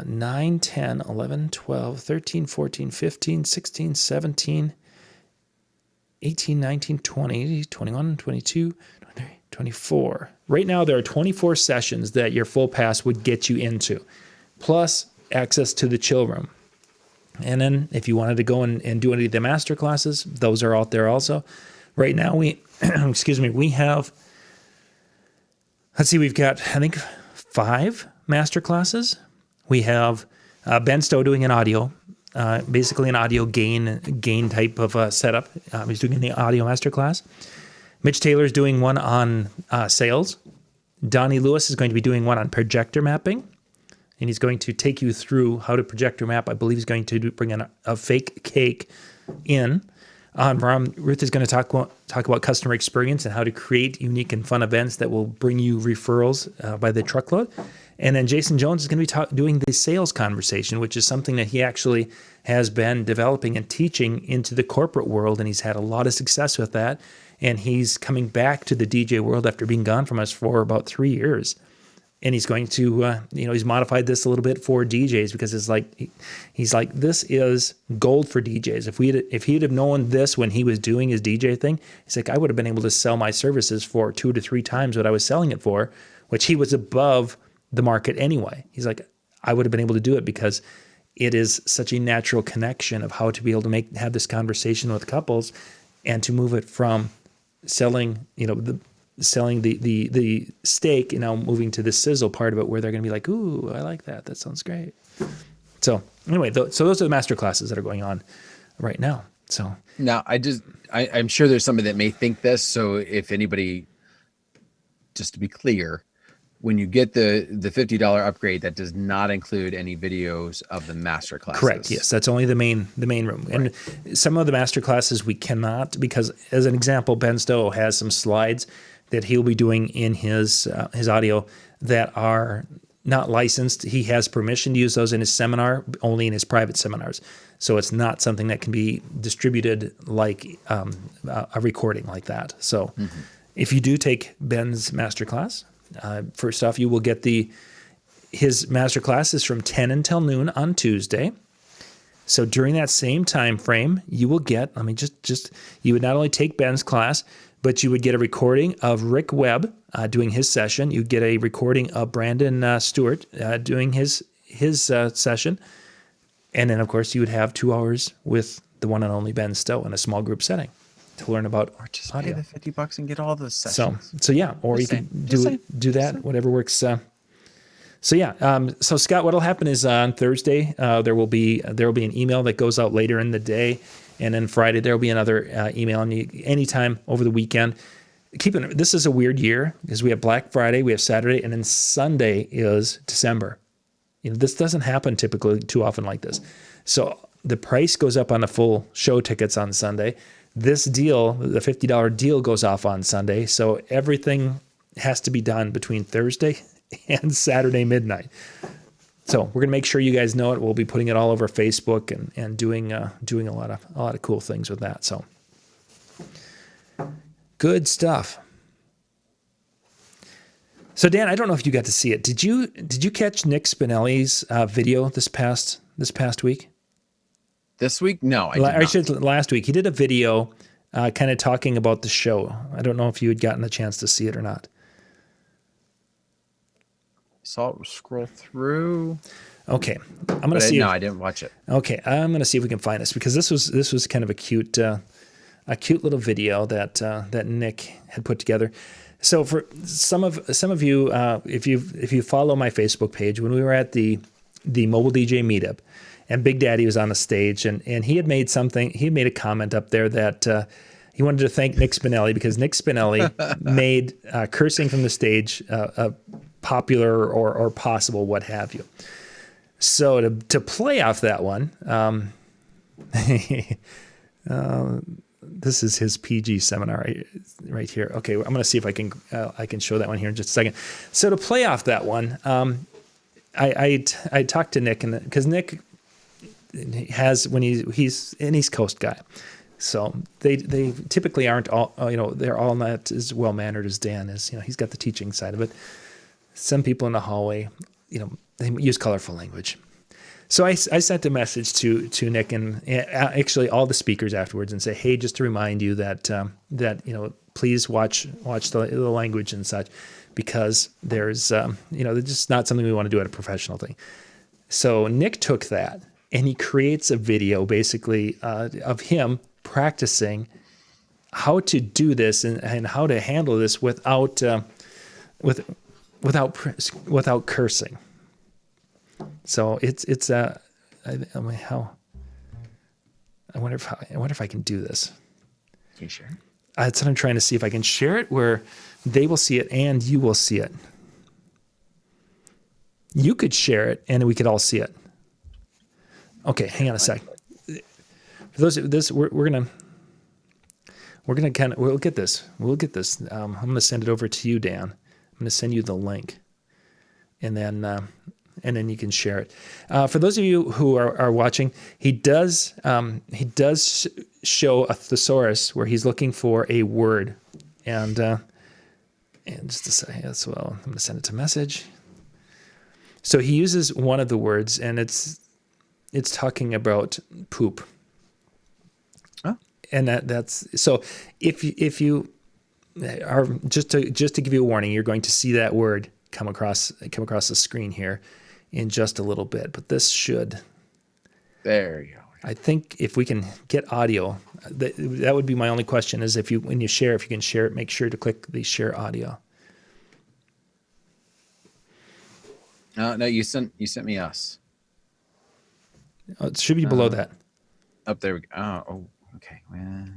9, 10, 11, 12, 13, 14, 15, 16, 17, 18, 19, 20, 21, 22, 23, 24. Right now, there are 24 sessions that your full pass would get you into, plus access to the chill room. And then if you wanted to go and do any of the master classes, those are out there also. Right now, we have, we've got, I think, 5 master classes. We have Ben Stowe doing an audio, basically an audio gain type of setup. He's doing the audio master class. Mitch Taylor's doing one on sales. Donnie Lewis is going to be doing one on projector mapping. And he's going to take you through how to projector map. I believe he's going to bring in a fake cake in. Ruth is going to talk about customer experience and how to create unique and fun events that will bring you referrals by the truckload. And then Jason Jones is going to be doing the sales conversation, which is something that he actually has been developing and teaching into the corporate world. And he's had a lot of success with that. And he's coming back to the DJ world after being gone from us for about 3 years. And he's going to, he's modified this a little bit for DJs, because it's like, he's like, this is gold for DJs. If he'd have known this when he was doing his DJ thing, he's like, I would have been able to sell my services for 2 to 3 times what I was selling it for, which he was above the market anyway. He's like, I would have been able to do it because it is such a natural connection of how to be able to have this conversation with couples, and to move it from selling, selling the steak, moving to the sizzle part of it, where they're going to be like, ooh, I like that. That sounds great. So anyway, so those are the master classes that are going on right now. So now I'm sure there's somebody that may think this. So if anybody, just to be clear, when you get the $50 upgrade, that does not include any videos of the master classes. Correct. Yes, that's only the main room. Right. And some of the master classes we cannot, because as an example, Ben Stowe has some slides that he'll be doing in his audio that are not licensed. He has permission to use those in his seminar, only in his private seminars. So it's not something that can be distributed like a recording like that. So if you do take Ben's masterclass, first off, you will get his masterclass is from 10 until noon on Tuesday. So during that same time frame, you will get, you would not only take Ben's class, but you would get a recording of Rick Webb doing his session. You'd get a recording of Brandon Stewart doing his session. And then, of course, you would have 2 hours with the one and only Ben Stowe in a small group setting to learn about or just audio. pay the $50 and get all those sessions. So yeah, or just you can do that, whatever works. So Scott, what'll happen is on Thursday there will be an email that goes out later in the day, and then Friday there will be another email. And anytime over the weekend. This is a weird year because we have Black Friday, we have Saturday, and then Sunday is December. This doesn't happen typically too often like this. So the price goes up on the full show tickets on Sunday. This deal, the $50 deal, goes off on Sunday. So everything has to be done between Thursday and Saturday midnight. So we're gonna make sure you guys know it. We'll be putting it all over Facebook and doing a lot of cool things with that. So good stuff. So Dan, I don't know if you got to see it. Did you catch Nick Spinelli's video this past week? This week? No, I did not. Last week. He did a video kind of talking about the show. I don't know if you had gotten a chance to see it or not. Saw it scroll through. Okay, I'm gonna see. No, I didn't watch it. Okay, I'm gonna see if we can find this because this was kind of a cute little video that Nick had put together. So for some of you, if you follow my Facebook page, when we were at the mobile DJ meetup, and Big Daddy was on the stage, and he had made a comment up there that he wanted to thank Nick Spinelli because Nick Spinelli made cursing from the stage popular or possible, what have you. So to play off that one, this is his PG seminar right here. Okay, I'm going to see if I can show that one here in just a second. So to play off that one, I talked to Nick, and because Nick has, when he's an East Coast guy, so they typically aren't all they're all not as well mannered as Dan is. He's got the teaching side of it. Some people in the hallway, they use colorful language. So I sent a message to Nick and actually all the speakers afterwards and say, hey, just to remind you that please watch the language and such, because there's it's just not something we want to do at a professional thing. So Nick took that and he creates a video basically of him practicing how to do this and how to handle this without cursing. So it's I wonder if I can do this. Can you share? That's what I'm trying to see if I can share it where they will see it and you will see it. You could share it and we could all see it. Okay, hang on a sec. For those of this, we'll get this. I'm gonna send it over to you, Dan. I'm gonna send you the link, and then you can share it. For those of you who are watching, he does show a thesaurus where he's looking for a word, and just to say as well, I'm going to send it to message. So he uses one of the words, and it's talking about poop. Oh. And that's so. If you are just to give you a warning, you're going to see that word come across the screen here in just a little bit, but this should. There you go. I think if we can get audio, that would be my only question is when you share, if you can share it, make sure to click the share audio. No, you sent me us. Oh, it should be below that. Up there we go. Oh, okay. Well,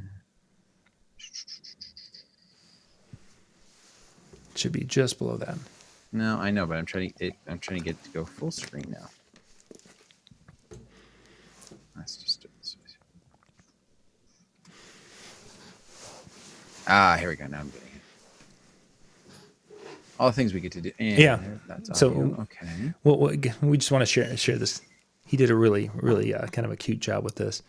it should be just below that. No, I know, but I'm trying to get it to go full screen now. Let's just do this. Here we go. Now I'm getting it. All the things we get to do. And yeah. That's so okay. Well, we just want to share this. He did a really kind of a cute job with this.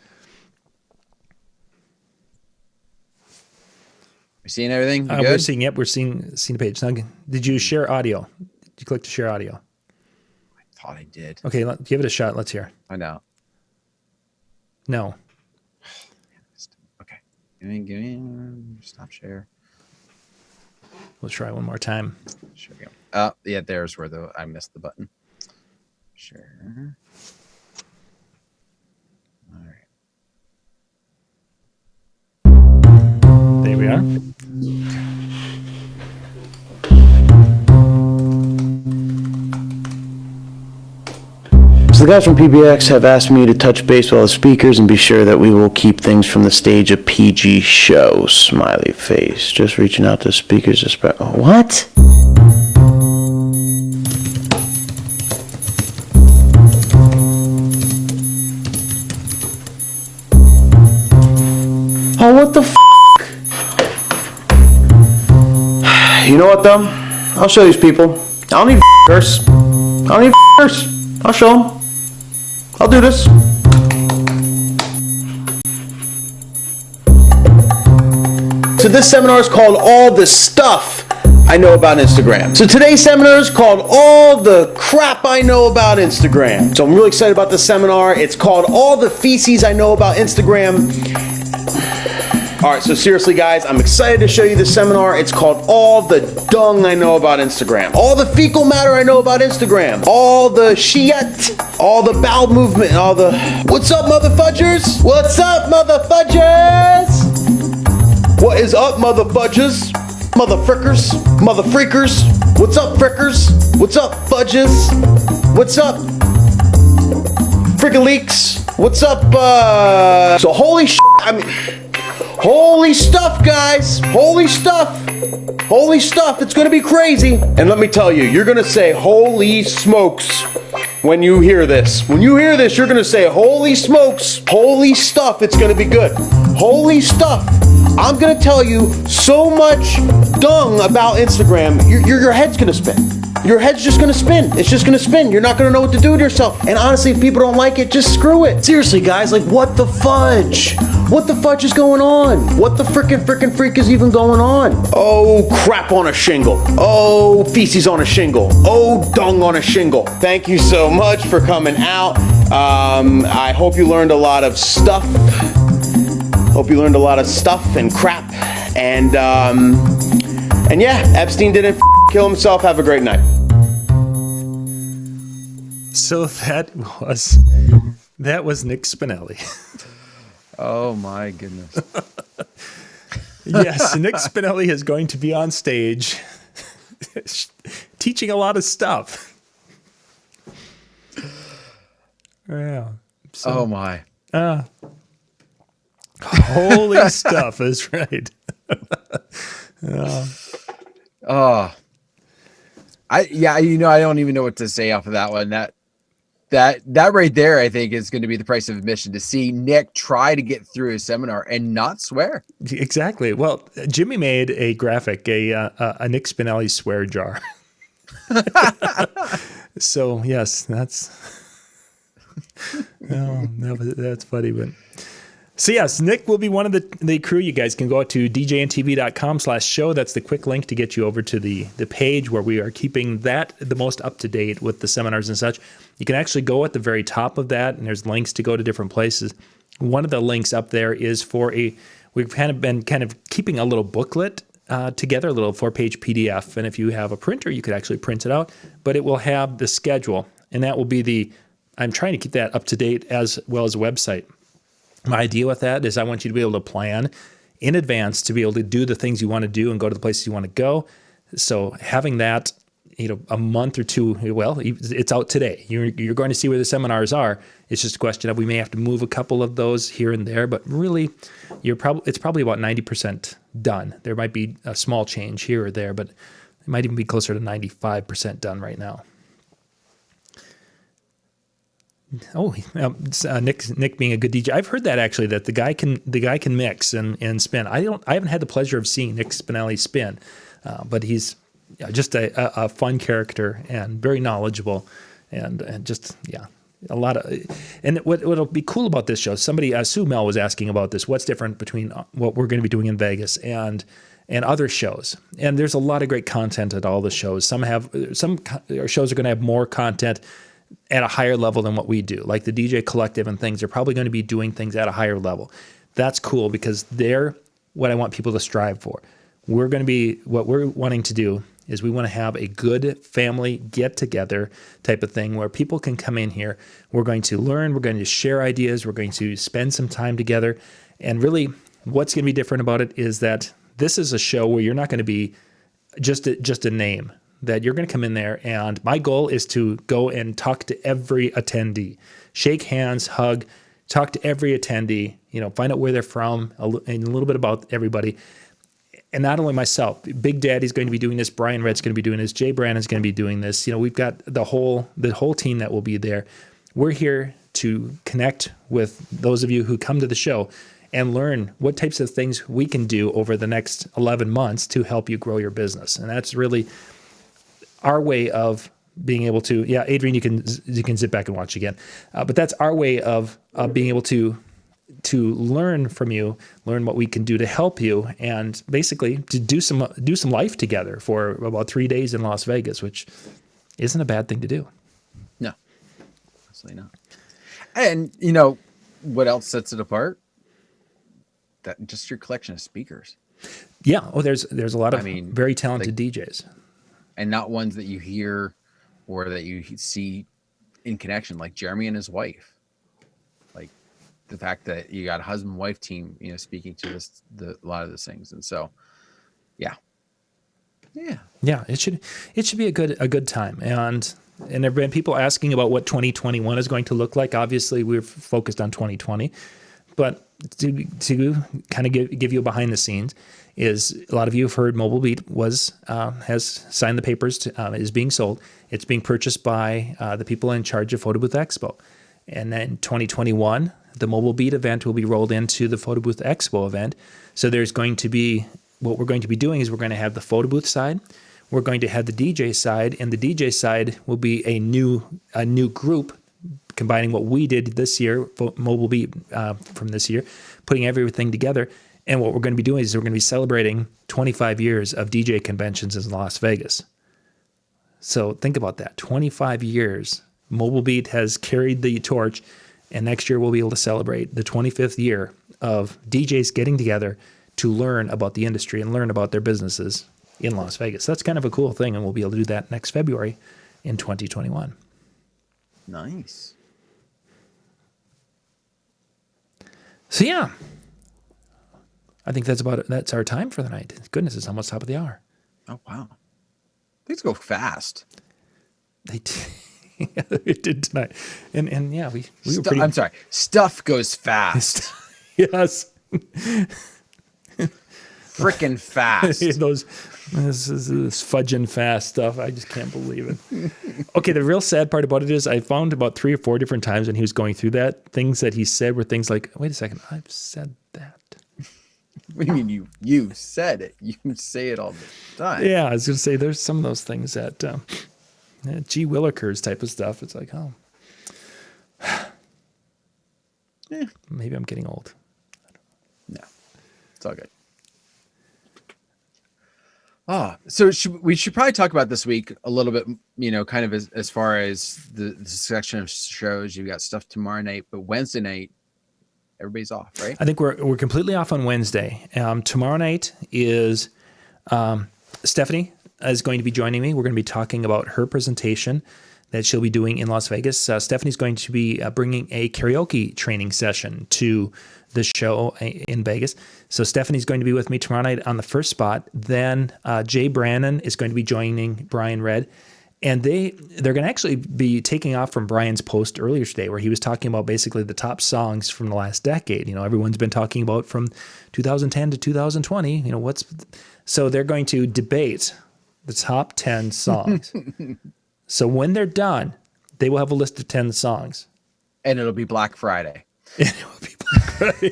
We're seeing everything? We're seeing the page. Now, did you share audio? Did you click to share audio? I thought I did. Okay, give it a shot. Let's hear. Find out. No. Okay. Give me stop share. We'll try one more time. Sure. Oh, yeah, there's where I missed the button. Share. All right. There we are. So the guys from PBX have asked me to touch base with all the speakers and be sure that we will keep things from the stage a PG show. Smiley face. Just reaching out to speakers. What? Oh, what the f***? You know what, though? I'll show these people. I don't need f***ers. I don't need f***ers. I'll show them. I'll do this. So this seminar is called All the Stuff I Know About Instagram. So today's seminar is called All the Crap I Know About Instagram. So I'm really excited about this seminar. It's called All the Feces I Know About Instagram. All right, so seriously, guys, I'm excited to show you this seminar. It's called All the Dung I Know About Instagram. All the fecal matter I know about Instagram. All the shit, all the bowel movement, all the... What's up, motherfudgers? What's up, motherfudgers? What is up, motherfudgers? Motherfrickers? Motherfreakers? What's up, frickers? What's up, fudges? What's up, frickaleaks? What's up, So holy shit, I mean... Holy stuff, guys! Holy stuff! Holy stuff! It's gonna be crazy! And let me tell you, you're gonna say, holy smokes, when you hear this. When you hear this, you're gonna say, holy smokes, holy stuff, it's gonna be good. Holy stuff! I'm gonna tell you so much dung about Instagram, your head's gonna spin. Your head's just gonna spin. It's just gonna spin. You're not gonna know what to do with yourself. And honestly, if people don't like it, just screw it. Seriously, guys, like, what the fudge? What the fudge is going on? What the frickin' freak is even going on? Oh, crap on a shingle. Oh, feces on a shingle. Oh, dung on a shingle. Thank you so much for coming out. I hope you learned a lot of stuff. Hope you learned a lot of stuff and crap. And yeah, Epstein didn't kill himself. Have a great night. So that was Nick Spinelli. Oh my goodness. Yes, Nick Spinelli is going to be on stage teaching a lot of stuff. Yeah. So, oh my. Holy stuff is right. Oh. I don't even know what to say off of that one. That right there, I think, is going to be the price of admission, to see Nick try to get through his seminar and not swear. Exactly. Well, Jimmy made a graphic, a Nick Spinelli swear jar. So yes, that's funny. But so yes, Nick will be one of the crew. You guys can go out to DJNTV.com/show. That's the quick link to get you over to the page where we are keeping that the most up to date with the seminars and such. You can actually go at the very top of that, and there's links to go to different places. One of the links up there is for we've been keeping a little booklet together, a little 4-page PDF. And if you have a printer, you could actually print it out, but it will have the schedule, and that will be I'm trying to keep that up to date as well as a website. My idea with that is I want you to be able to plan in advance to be able to do the things you want to do and go to the places you want to go. So having that, a month or two, well, it's out today. You're going to see where the seminars are. It's just a question of we may have to move a couple of those here and there, but really, it's probably about 90% done. There might be a small change here or there, but it might even be closer to 95% done right now. Oh, Nick being a good DJ. I've heard that actually, that the guy can mix and spin. I haven't had the pleasure of seeing Nick Spinelli spin, but he's just a fun character and very knowledgeable, and just a lot of. And what'll be cool about this show? Somebody, Sue Mel was asking about this. What's different between what we're going to be doing in Vegas and other shows? And there's a lot of great content at all the shows. Some shows are going to have more content. at a higher level than what we do. Like the DJ Collective and things are probably going to be doing things at a higher level. That's cool because they're what I want people to strive for. What we're wanting to do is we want to have a good family get-together type of thing where people can come in here. We're going to learn. We're going to share ideas. We're going to spend some time together. And really, what's going to be different about it is that this is a show where you're not going to be just a name, that you're going to come in there. And my goal is to go and talk to every attendee, shake hands, hug, talk to every attendee, find out where they're from and a little bit about everybody. And not only myself, Big Daddy's going to be doing this, Brian Red's going to be doing this, Jay Brandon's going to be doing this. We've got the whole team that will be there. We're here to connect with those of you who come to the show and learn what types of things we can do over the next 11 months to help you grow your business. And that's really our way of being able to, Adrian, you can sit back and watch again. But that's our way of being able to learn from you, learn what we can do to help you, and basically to do some life together for about 3 days in Las Vegas, which isn't a bad thing to do. No, absolutely not. And what else sets it apart? That just your collection of speakers. Yeah. Oh, there's a lot of very talented DJs, and not ones that you hear or that you see in connection, like Jeremy and his wife. Like the fact that you got a husband-wife team, speaking to a lot of those things, and so, yeah. It should be a good time, and there've been people asking about what 2021 is going to look like. Obviously, we're focused on 2020, but to kind of give you a behind the scenes is a lot of you have heard Mobile Beat has signed the papers is being sold. It's being purchased by the people in charge of Photo Booth Expo, and then 2021. The Mobile Beat event will be rolled into the Photo Booth Expo event. So there's going to be, what we're going to be doing is we're going to have the photo booth side, we're going to have the DJ side, and the DJ side will be a new group combining what we did this year, Mobile Beat from this year, putting everything together. And what we're going to be doing is we're going to be celebrating 25 years of DJ conventions in Las Vegas. So think about that, 25 years. Mobile Beat has carried the torch. And next year, we'll be able to celebrate the 25th year of DJs getting together to learn about the industry and learn about their businesses in Las Vegas. That's kind of a cool thing, and we'll be able to do that next February in 2021. Nice. So, yeah. I think that's about it. That's our time for the night. Goodness, it's almost top of the hour. Oh, wow. Things go fast. They did. It did tonight, and yeah, we were pretty. I'm sorry, stuff goes fast. Yes, freaking fast. This fudging fast stuff. I just can't believe it. Okay, the real sad part about it is I found about 3 or 4 different times when he was going through that, things that he said were things like, "Wait a second, I've said that." What do you mean you said it? You say it all the time. Yeah, I was going to say there's some of those things that. G. Willikers type of stuff. It's like, oh, maybe I'm getting old. No, it's all good. So we should probably talk about this week a little bit, kind of as far as the section of shows. You got stuff tomorrow night, but Wednesday night, everybody's off, right? I think we're completely off on Wednesday. Tomorrow night is Stephanie is going to be joining me. We're going to be talking about her presentation that she'll be doing in Las Vegas. Stephanie's going to be bringing a karaoke training session to the show in Vegas. So Stephanie's going to be with me tomorrow night on the first spot. Then Jay Brandon is going to be joining Brian Red. And they're going to actually be taking off from Brian's post earlier today where he was talking about basically the top songs from the last decade. Everyone's been talking about from 2010 to 2020, so they're going to debate the top 10 songs. So when they're done, they will have a list of 10 songs. And it'll be Black Friday.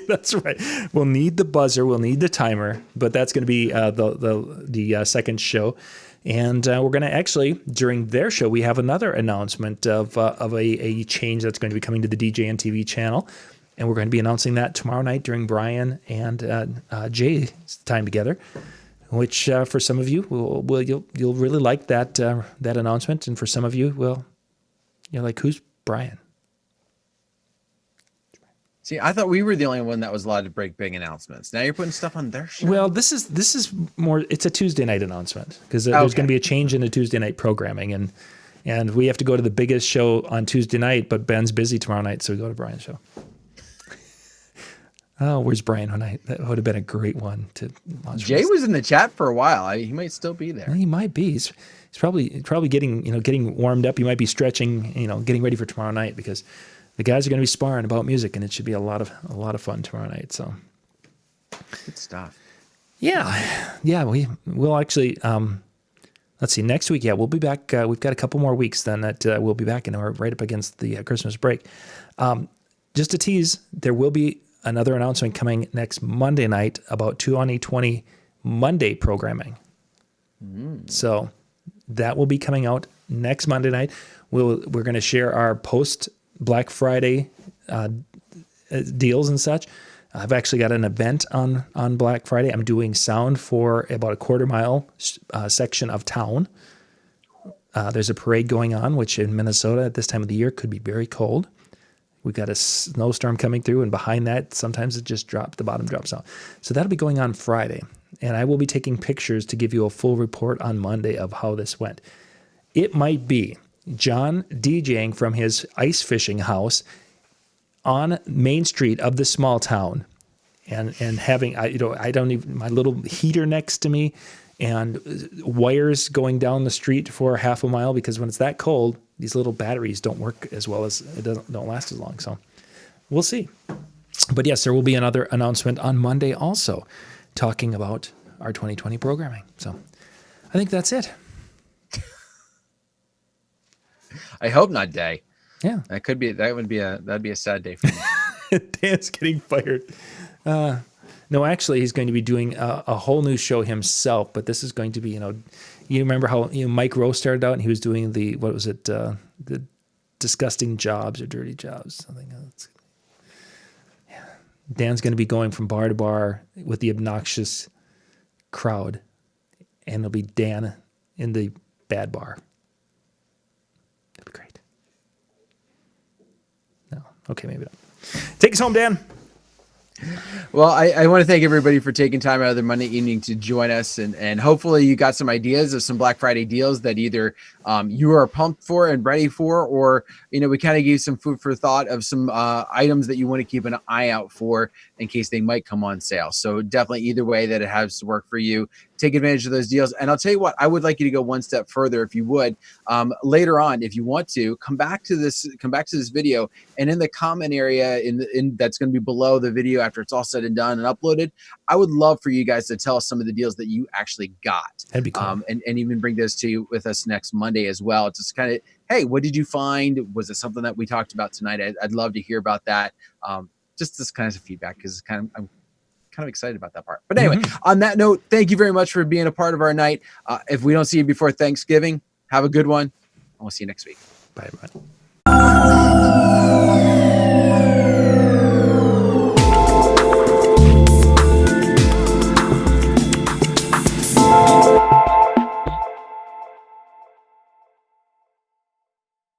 That's right. We'll need the buzzer. We'll need the timer. But that's going to be the second show. And we're going to actually, during their show, we have another announcement of a change that's going to be coming to the DJNTV channel. And we're going to be announcing that tomorrow night during Brian and Jay's time together. Which for some of you, you'll really like that announcement, and for some of you, well, You're like, who's Brian? See, I thought we were the only one that was allowed to break big announcements. Now you're putting stuff on their show. Well, this is more. It's a Tuesday night announcement because there's going to be a change in the Tuesday night programming, and we have to go to the biggest show on Tuesday night. But Ben's busy tomorrow night, so we go to Brian's show. Oh, where's Brian tonight? That would have been a great one to launch. Jay was in the chat for a while. He might still be there. Well, he might be. He's probably getting warmed up. He might be stretching, getting ready for tomorrow night because the guys are going to be sparring about music, and it should be a lot of fun tomorrow night. So good stuff. Yeah. We'll actually. Let's see. Next week, we'll be back. We've got a couple more weeks then that we'll be back, and we're right up against the Christmas break. Just to tease, there will be another announcement coming next Monday night about 2020 Monday programming. So that will be coming out next Monday night. We're going to share our post Black Friday deals and such. I've actually got an event on Black Friday. I'm doing sound for about a quarter-mile section of town. There's a parade going on, which in Minnesota at this time of the year could be very cold. We've got a snowstorm coming through, and behind that, sometimes the bottom drops out. So that'll be going on Friday, and I will be taking pictures to give you a full report on Monday of how this went. It might be John DJing from his ice fishing house on Main Street of the small town, and having my little heater next to me, and wires going down the street for half a mile because when it's that cold, these little batteries don't work as well as don't last as long. So we'll see. But yes, there will be another announcement on Monday also talking about our 2020 programming. So I think that's it. I hope not day. Yeah. That'd be a sad day for me. Dan's getting fired. No, actually, he's going to be doing a whole new show himself, but this is going to be, you remember how Mike Rowe started out and he was doing the disgusting jobs or dirty jobs, something else. Yeah. Dan's going to be going from bar to bar with the obnoxious crowd, and it'll be Dan in the bad bar. That'd be great. No, okay, maybe not. Take us home, Dan. Well, I want to thank everybody for taking time out of their Monday evening to join us, and hopefully you got some ideas of some Black Friday deals that either you are pumped for and ready for, or we kind of gave some food for thought of some items that you want to keep an eye out for in case they might come on sale. So definitely either way that it has to work for you, take advantage of those deals. And I'll tell you what, I would like you to go one step further if you would. Later on, if you want to, come back to this video, and in the comment area in that's going to be below the video after it's all said and done and uploaded, I would love for you guys to tell us some of the deals that you actually got. That'd be cool. And even bring those to you with us next Monday as well. Just kind of, hey, what did you find? Was it something that we talked about tonight? I'd love to hear about that. Just this kind of feedback, because I'm kind of excited about that part. But anyway, on that note, thank you very much for being a part of our night. If we don't see you before Thanksgiving, have a good one. And we'll see you next week. Bye, everyone.